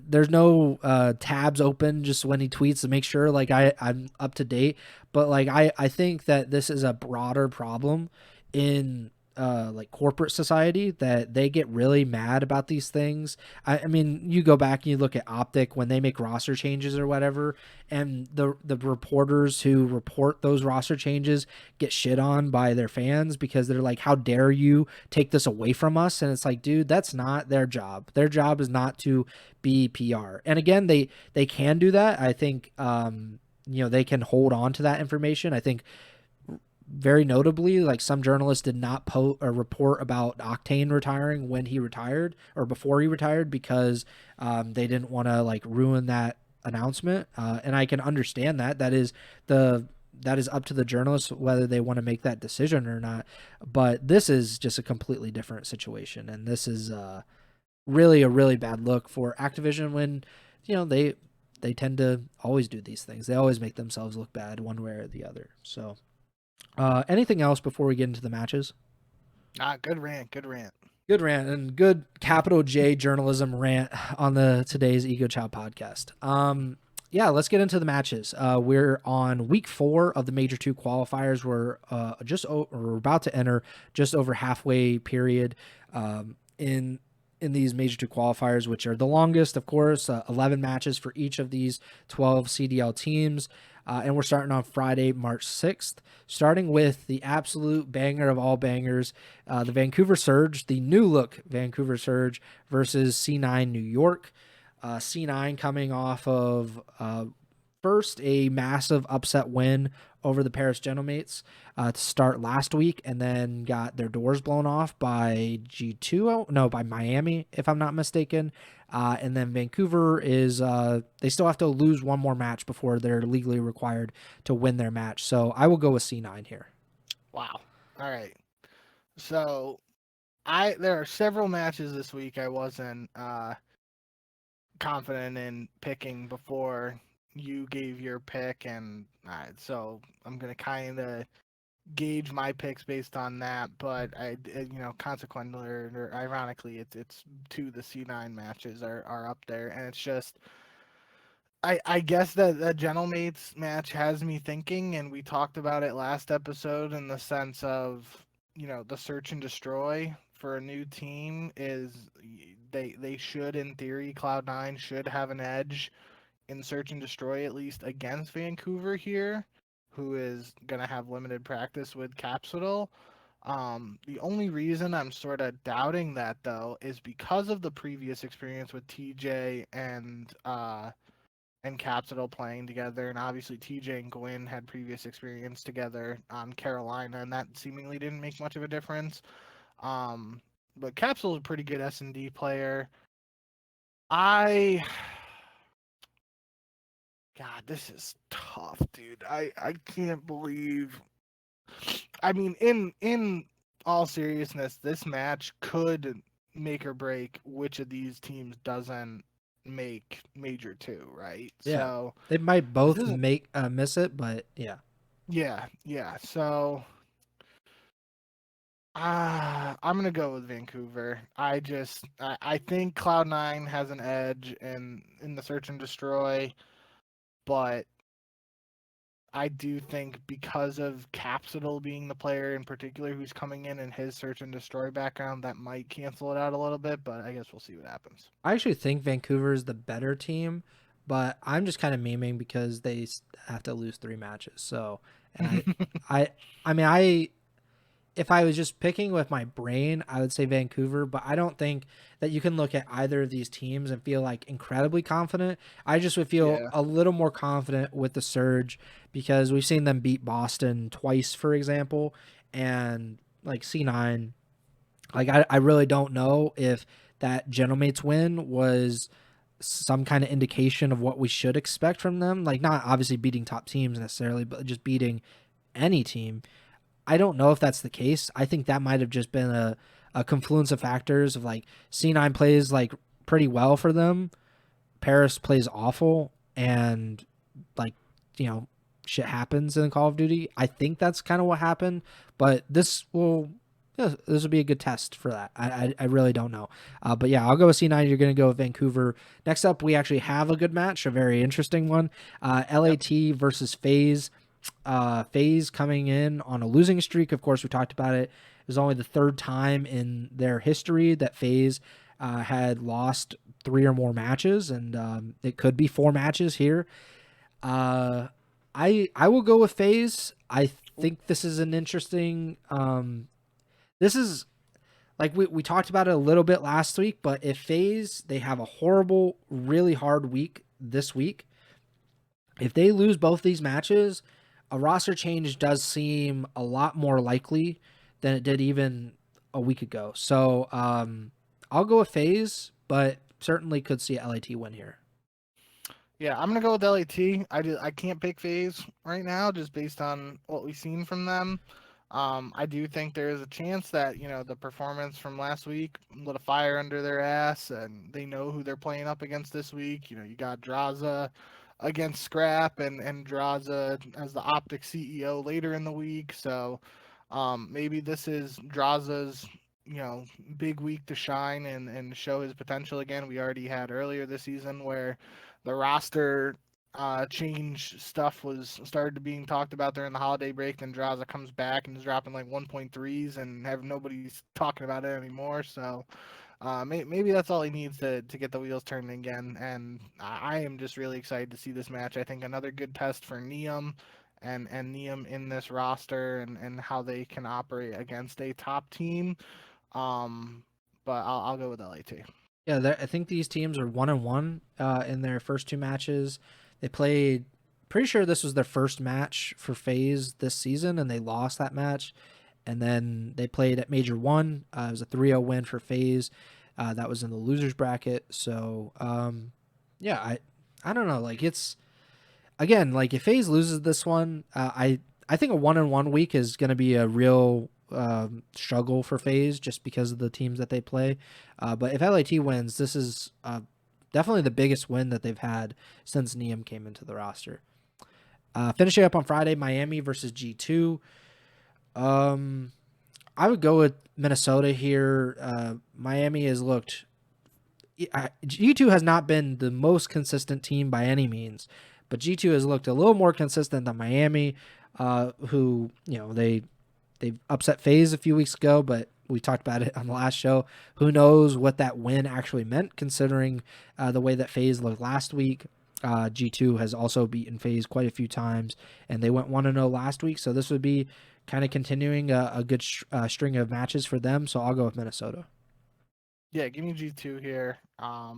There's no tabs open just when he tweets to make sure like I'm up to date. But like I think that this is a broader problem in like corporate society, that they get really mad about these things. I mean, you go back and you look at Optic when they make roster changes or whatever, and the reporters who report those roster changes get shit on by their fans because they're like, how dare you take this away from us? And it's like, dude, that's not their job. Their job is not to be PR. And again, they can do that. I think they can hold on to that information. I think very notably, like some journalists did not report about Octane retiring when he retired or before he retired, because they didn't want to like ruin that announcement. And I can understand that. That is up to the journalists whether they want to make that decision or not. But this is just a completely different situation, and this is really a really bad look for Activision when they tend to always do these things. They always make themselves look bad one way or the other. So. Anything else before we get into the matches? Good rant, and good capital J journalism rant on today's Ego Chall podcast. Let's get into the matches. We're on week 4 of the Major 2 qualifiers. We're we're about to enter just over halfway period in these Major 2 qualifiers, which are the longest, of course, 11 matches for each of these 12 CDL teams. And we're starting on Friday, March 6th, starting with the absolute banger of all bangers, the Vancouver Surge, the new look Vancouver Surge versus C9 New York. C9 coming off of first a massive upset win over the Paris Genomates to start last week, and then got their doors blown off by G2, no, by Miami, if I'm not mistaken. And then Vancouver is they still have to lose one more match before they're legally required to win their match. So I will go with C9 here. Wow. All right. So there are several matches this week I wasn't confident in picking before you gave your pick, and so I'm gonna kind of gauge my picks based on that. But consequently or ironically, it's two of the C9 matches are up there, and it's just I guess that the Gentlemates match has me thinking, and we talked about it last episode in the sense of the search and destroy for a new team is they should, in theory, Cloud9 should have an edge in search and destroy, at least against Vancouver here, who is gonna have limited practice with Capsidal. The only reason I'm sort of doubting that though is because of the previous experience with TJ and Capsidal playing together, and obviously TJ and Gwyn had previous experience together on Carolina, and that seemingly didn't make much of a difference. But Capsidal is a pretty good S&D player. God, this is tough, dude. I can't believe. I mean, in all seriousness, this match could make or break which of these teams doesn't make Major 2, right? Yeah, So they might this both isn't. make miss it, but yeah. Yeah. So I'm gonna go with Vancouver. I think Cloud9 has an edge in the search and destroy, but I do think because of Capsidal being the player in particular who's coming in and his search and destroy background, that might cancel it out a little bit. But I guess we'll see what happens. I actually think Vancouver is the better team, but I'm just kind of memeing because they have to lose 3 matches. So, and I, I mean, if I was just picking with my brain, I would say Vancouver, but I don't think that you can look at either of these teams and feel like incredibly confident. I just would feel Yeah. a little more confident with the Surge because we've seen them beat Boston twice, for example, and like C9. Like I really don't know if that Gentlemates win was some kind of indication of what we should expect from them. Like not obviously beating top teams necessarily, but just beating any team. I don't know if that's the case. I think that might have just been a confluence of factors of like C9 plays like pretty well for them. Paris plays awful, and like, you know, shit happens in Call of Duty. I think that's kind of what happened, but this will be a good test for that. I really don't know. But yeah, I'll go with C9. You're going to go with Vancouver. Next up, we actually have a good match, a very interesting one. LAT versus FaZe. FaZe coming in on a losing streak. Of course, we talked about it. It was only the third time in their history that FaZe had lost 3 or more matches, and it could be 4 matches here. I will go with FaZe. I think this is an interesting. This is like we talked about it a little bit last week, but if FaZe they have a horrible, really hard week this week, if they lose both these matches, a roster change does seem a lot more likely than it did even a week ago. So I'll go with FaZe, but certainly could see LAT win here. Yeah, I'm gonna go with LAT. I can't pick FaZe right now just based on what we've seen from them. I do think there is a chance that the performance from last week lit a fire under their ass, and they know who they're playing up against this week. You got Draza against Scrap, and Draza as the Optics CEO later in the week. So maybe this is Draza's big week to shine and show his potential again. We already had earlier this season where the roster change stuff was started to being talked about during the holiday break. Then Draza comes back and is dropping like 1.3s and have nobody's talking about it anymore. So maybe that's all he needs to get the wheels turning again. And I am just really excited to see this match. I think another good test for Neum and Neum in this roster and how they can operate against a top team. Um, but I'll go with LAT. Yeah, I think these teams are 1-1 in their first two matches. They played. Pretty sure this was their first match for FaZe this season, and they lost that match. And then they played at Major One. It was a 3-0 win for FaZe. That was in the losers bracket. So yeah, I don't know. Like it's again, like if FaZe loses this one, I think a 1-1 week is going to be a real struggle for FaZe just because of the teams that they play. But if LAT wins, this is definitely the biggest win that they've had since Neum came into the roster. Finishing up on Friday, Miami versus G2. I would go with Minnesota here. Miami has looked. G2 has not been the most consistent team by any means, but G2 has looked a little more consistent than Miami, who they upset FaZe a few weeks ago, but we talked about it on the last show. Who knows what that win actually meant, considering the way that FaZe looked last week. G2 has also beaten FaZe quite a few times, and they went 1-0 last week, so this would be kind of continuing a good string of matches for them, so I'll go with Minnesota. Yeah, give me G2 here. I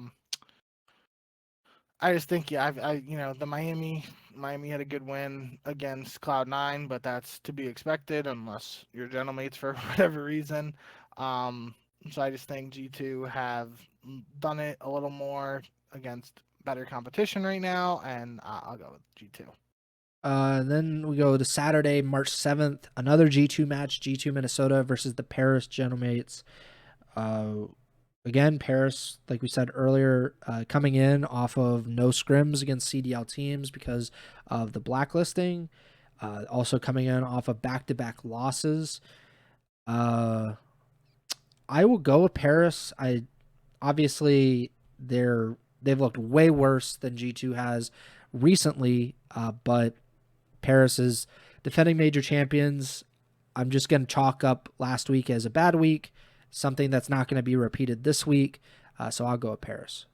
just think the Miami had a good win against Cloud9, but that's to be expected unless you're gentlemates for whatever reason. So I just think G2 have done it a little more against better competition right now, and I'll go with G2. Then we go to Saturday, March 7th, another G2 match, G2 Minnesota versus the Paris gentlemates. Again, Paris, like we said earlier, coming in off of no scrims against CDL teams because of the blacklisting. Also coming in off of back-to-back losses. I will go with Paris. Obviously they've looked way worse than G2 has recently, but Paris is defending major champions. I'm just going to chalk up last week as a bad week, something that's not going to be repeated this week. So I'll go with Paris.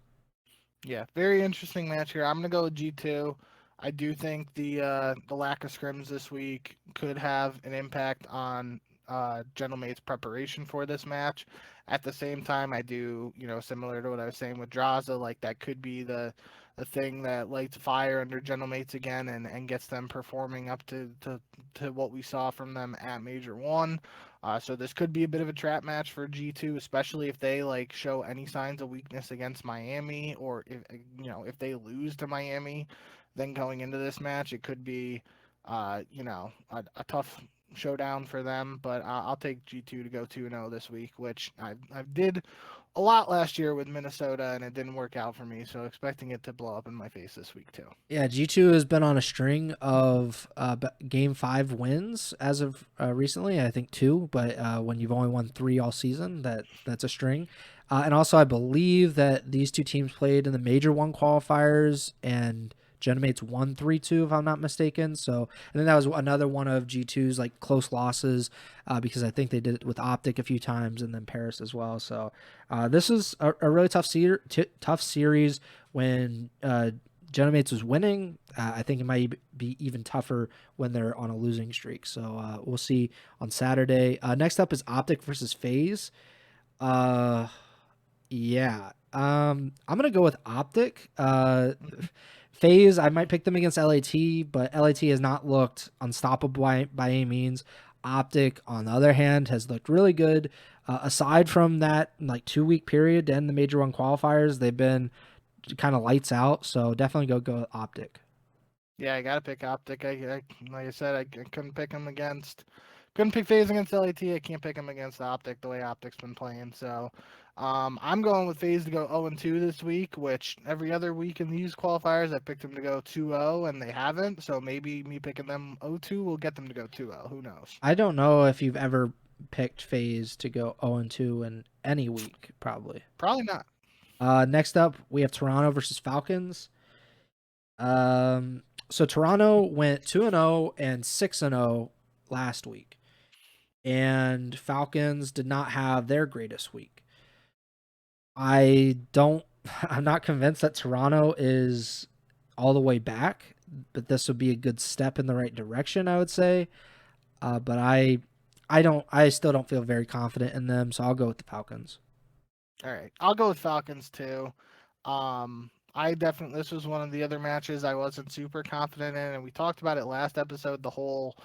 Yeah, very interesting match here. I'm going to go with G2. I do think the lack of scrims this week could have an impact on Gentlemate's preparation for this match. At the same time, I do, similar to what I was saying with Draza, like that could be the thing that lights a fire under Gentlemates again and gets them performing up to what we saw from them at Major 1. So this could be a bit of a trap match for G2, especially if they show any signs of weakness against Miami, or if they lose to Miami, then going into this match, it could be a tough showdown for them. But I'll take G2 to go 2-0 this week, which I did a lot last year with Minnesota, and it didn't work out for me. So expecting it to blow up in my face this week too. Yeah, G2 has been on a string of Game 5 wins as of recently. I think 2, but when you've only won 3 all season, that's a string. And also, I believe that these two teams played in the Major 1 qualifiers, and Gentlemates won 3-2, if I'm not mistaken. So I think that was another one of G2's close losses, because I think they did it with Optic a few times, and then Paris as well. So this is a really tough series when Gentlemates was winning. I think it might be even tougher when they're on a losing streak. So we'll see on Saturday. Next up is Optic versus FaZe. Yeah. I'm gonna go with Optic. FaZe, I might pick them against LAT, but LAT has not looked unstoppable by any means. Optic, on the other hand, has looked really good. Aside from that 2-week period to end the Major 1 qualifiers, they've been kind of lights out. So definitely go with Optic. Yeah, I gotta pick Optic. Like I said, I couldn't pick them couldn't pick FaZe against LAT. I can't pick them against Optic the way Optic's been playing. So I'm going with FaZe to go 0-2 this week, which every other week in these qualifiers I picked them to go 2-0, and they haven't. So maybe me picking them 0-2 will get them to go 2-0. Who knows? I don't know if you've ever picked FaZe to go 0-2 in any week, probably. Probably not. Next up, we have Toronto versus Falcons. So Toronto went 2-0 and 6-0 last week, and Falcons did not have their greatest week. I'm not convinced that Toronto is all the way back, but this would be a good step in the right direction, I would say. But I still don't feel very confident in them, so I'll go with the Falcons. All right, I'll go with Falcons too. I definitely this was one of the other matches I wasn't super confident in, and we talked about it last episode. The whole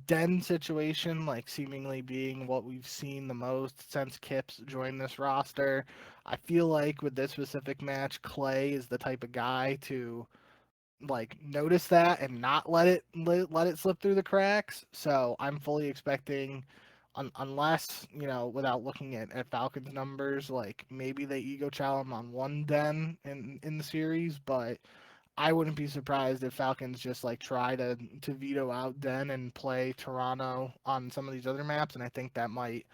Den situation, like seemingly being what we've seen the most since Kip's joined this roster. I feel like with this specific match, Clay is the type of guy to like notice that and not let it slip through the cracks. So I'm fully expecting, unless without looking at Falcons numbers, like maybe they ego chow him on one den in the series, but I wouldn't be surprised if Falcons just like try to veto out Den and play Toronto on some of these other maps, and I think that might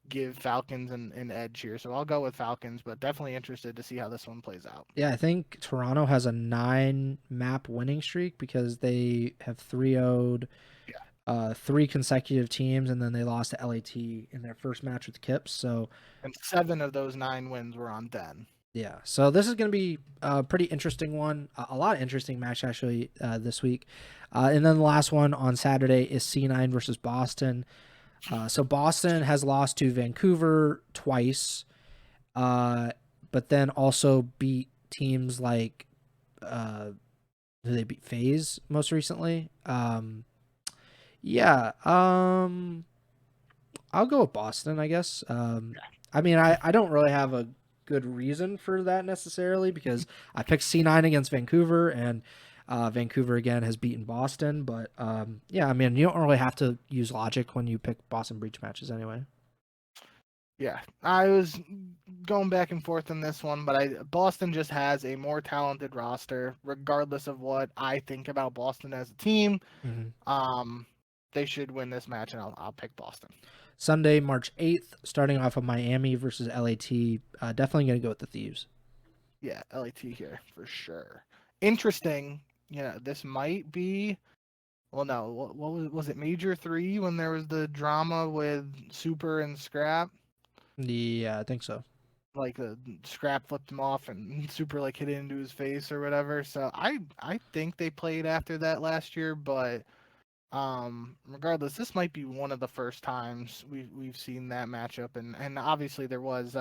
give Falcons an edge here. So I'll go with Falcons, but definitely interested to see how this one plays out. Yeah, I think Toronto has a 9 map winning streak because they have 3-0'd Yeah. 3 consecutive teams, and then they lost to LAT in their first match with Kips. So, And 7 of those 9 wins were on Den. yeah. So this is going to be a pretty interesting one. A lot of interesting match actually this week. And then the last one on Saturday is C9 versus Boston. So Boston has lost to Vancouver twice, but then also beat teams like who they beat FaZe most recently. Yeah. I'll go with Boston, I guess. I mean, I don't really have a good reason for that necessarily because I picked C9 against Vancouver, and Vancouver again has beaten Boston. But yeah, I mean, you don't really have to use logic when you pick Boston Breach matches anyway. Yeah, I was going back and forth on this one, but Boston just has a more talented roster, regardless of what I think about Boston as a team. Mm-hmm. They should win this match, and I'll pick Boston. Sunday, March 8th, starting off of Miami versus LAT. Definitely going to go with the Thieves. Yeah, LAT here for sure. Interesting. Yeah, this might be. Well, no. What was it? Major 3 when there was the drama with Super and Scrap. Yeah, I think so. Like the Scrap flipped him off and Super like hit it into his face or whatever. So I think they played after that last year, but regardless, this might be one of the first times we've seen that matchup, and obviously there was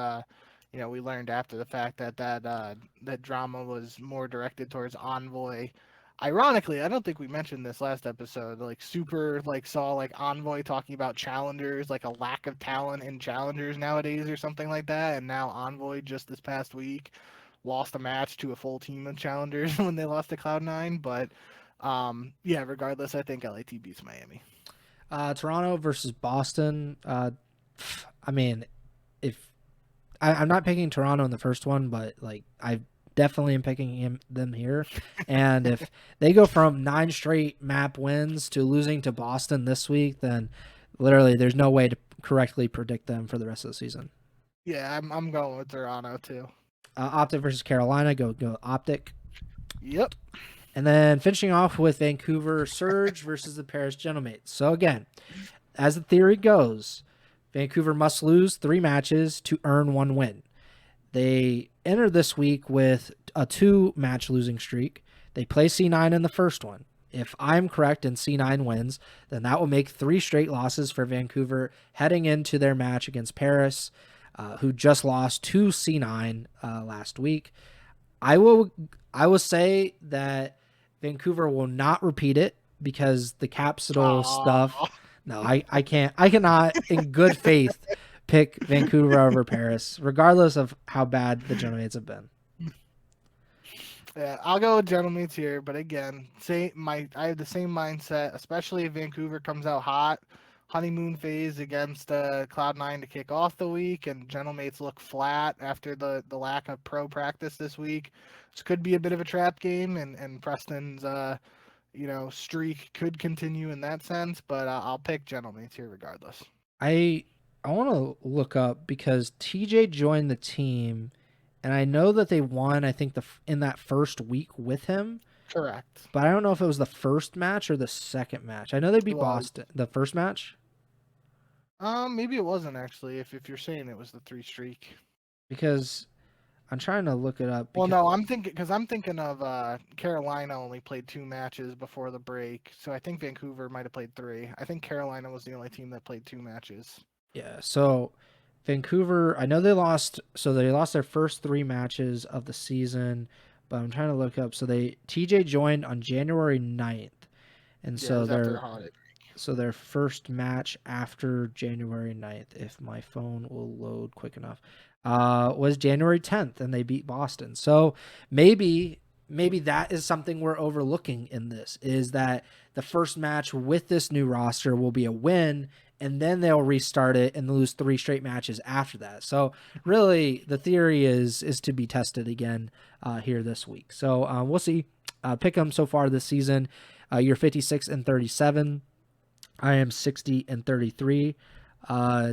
we learned after the fact that drama was more directed towards Envoy. Ironically, I don't think we mentioned this last episode. Like Super like saw like Envoy talking about challengers, like a lack of talent in challengers nowadays or something like that, and now Envoy just this past week lost a match to a full team of challengers when they lost to Cloud9, but yeah, regardless, I think LAT beats Miami. Toronto versus Boston. I mean, if I'm not picking Toronto in the first one, but like I definitely am picking them here. And if they go from 9 straight map wins to losing to Boston this week, then literally there's no way to correctly predict them for the rest of the season. Yeah, I'm going with Toronto too. Optic versus Carolina. Go Optic. Yep. And then finishing off with Vancouver Surge versus the Paris Gentlemates. So again, as the theory goes, Vancouver must lose 3 matches to earn 1 win. They enter this week with a 2-match losing streak. They play C9 in the first one. If I'm correct and C9 wins, then that will make 3 straight losses for Vancouver heading into their match against Paris, who just lost to C9 last week. I will say that Vancouver will not repeat it because the Capsidal stuff. No, I can't. I cannot, in good faith, pick Vancouver over Paris, regardless of how bad the Gentlemates have been. Yeah, I'll go with Gentlemates here, but again, I have the same mindset, especially if Vancouver comes out hot. Honeymoon phase against Cloud9 to kick off the week, and Gentlemates look flat after the lack of pro practice this week. This could be a bit of a trap game, and Preston's streak could continue in that sense, but I'll pick Gentlemates here regardless. I want to look up because TJ joined the team, and I know that they won. I think in that first week with him. Correct. But I don't know if it was the first match or the second match. I know they beat Boston. The first match? Maybe it wasn't actually, if you're saying it was the 3 streak. Because I'm trying to look it up. Well, no, I'm thinking of Carolina only played 2 matches before the break, so I think Vancouver might have played 3. I think Carolina was the only team that played 2 matches. Yeah, so Vancouver, I know they lost. So they lost their first 3 matches of the season, but I'm trying to look up. So they TJ joined on January 9th, and Yeah, it so was after their the holiday. first match after January 9th, if my phone will load quick enough, was January 10th, and they beat Boston. So maybe that is something we're overlooking in this, is that the first match with this new roster will be a win, and then they'll restart it and lose 3 straight matches after that. So really, the theory is to be tested again here this week. So we'll see. Pick 'em so far this season. You're 56-37. I am 60-33.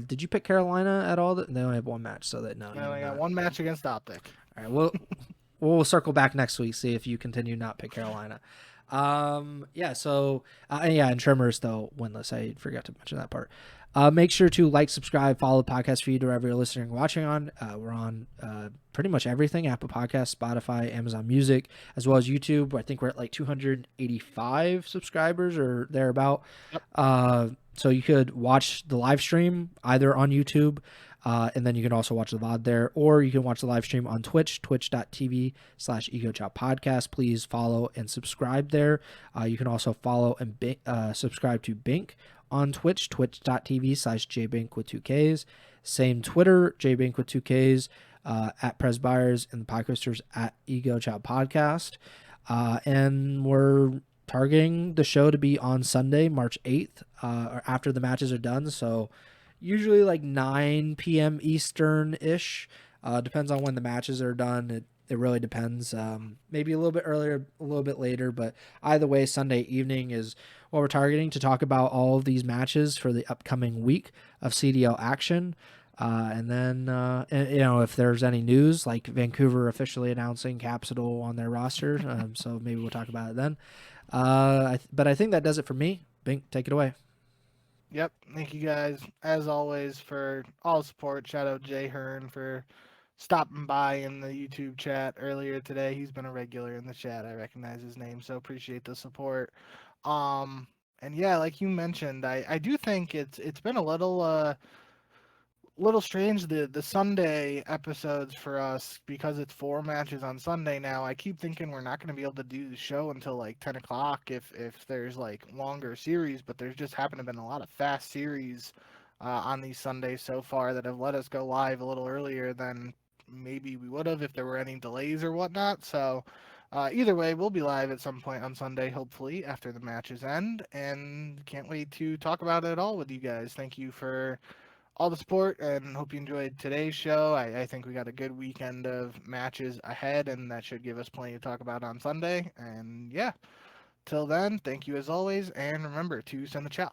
Did you pick Carolina at all? They only have 1 match, so that no. I only got 1 match against Optic. All right, we'll circle back next week, see if you continue not pick Carolina. Yeah. So and Trimmer's though winless. I forgot to mention that part. Make sure to like, subscribe, follow the podcast feed wherever you're listening or watching on. We're on pretty much everything: Apple Podcasts, Spotify, Amazon Music, as well as YouTube. I think we're at like 285 subscribers or thereabout. Yep. So you could watch the live stream either on YouTube, and then you can also watch the VOD there, or you can watch the live stream on Twitch, twitch.tv/Ego Chall Podcast. Please follow and subscribe there. You can also follow and subscribe to Bink on Twitch, twitch.tv/jbink with 2Ks. Same Twitter, jbink with 2Ks, at Pres Byers, and the podcasters at Ego Chall Podcast. And we're targeting the show to be on Sunday, March 8th, or after the matches are done. So usually like 9 p.m. Eastern-ish. Depends on when the matches are done. It really depends. Maybe a little bit earlier, a little bit later, but either way, Sunday evening is what we're targeting to talk about all of these matches for the upcoming week of CDL action. And then, if there's any news, like Vancouver officially announcing Capsidal on their roster, so maybe we'll talk about it then. But I think that does it for me. Bink, take it away. Yep. Thank you guys, as always, for all the support. Shout out Jay Hearn for stopping by in the YouTube chat earlier today. He's been a regular in the chat. I recognize his name, so appreciate the support. And yeah, like you mentioned, I do think it's been a little strange, the Sunday episodes for us, because it's 4 matches on Sunday now. I keep thinking we're not going to be able to do the show until like 10 o'clock if there's like longer series, but there's just happened to been a lot of fast series on these Sundays so far that have let us go live a little earlier than maybe we would have if there were any delays or whatnot. So either way, we'll be live at some point on Sunday, hopefully after the matches end, and can't wait to talk about it all with you guys. Thank you for all the support, and hope you enjoyed today's show. I think we got a good weekend of matches ahead, and that should give us plenty to talk about on Sunday. And yeah, till then, thank you as always, and remember to send the chow.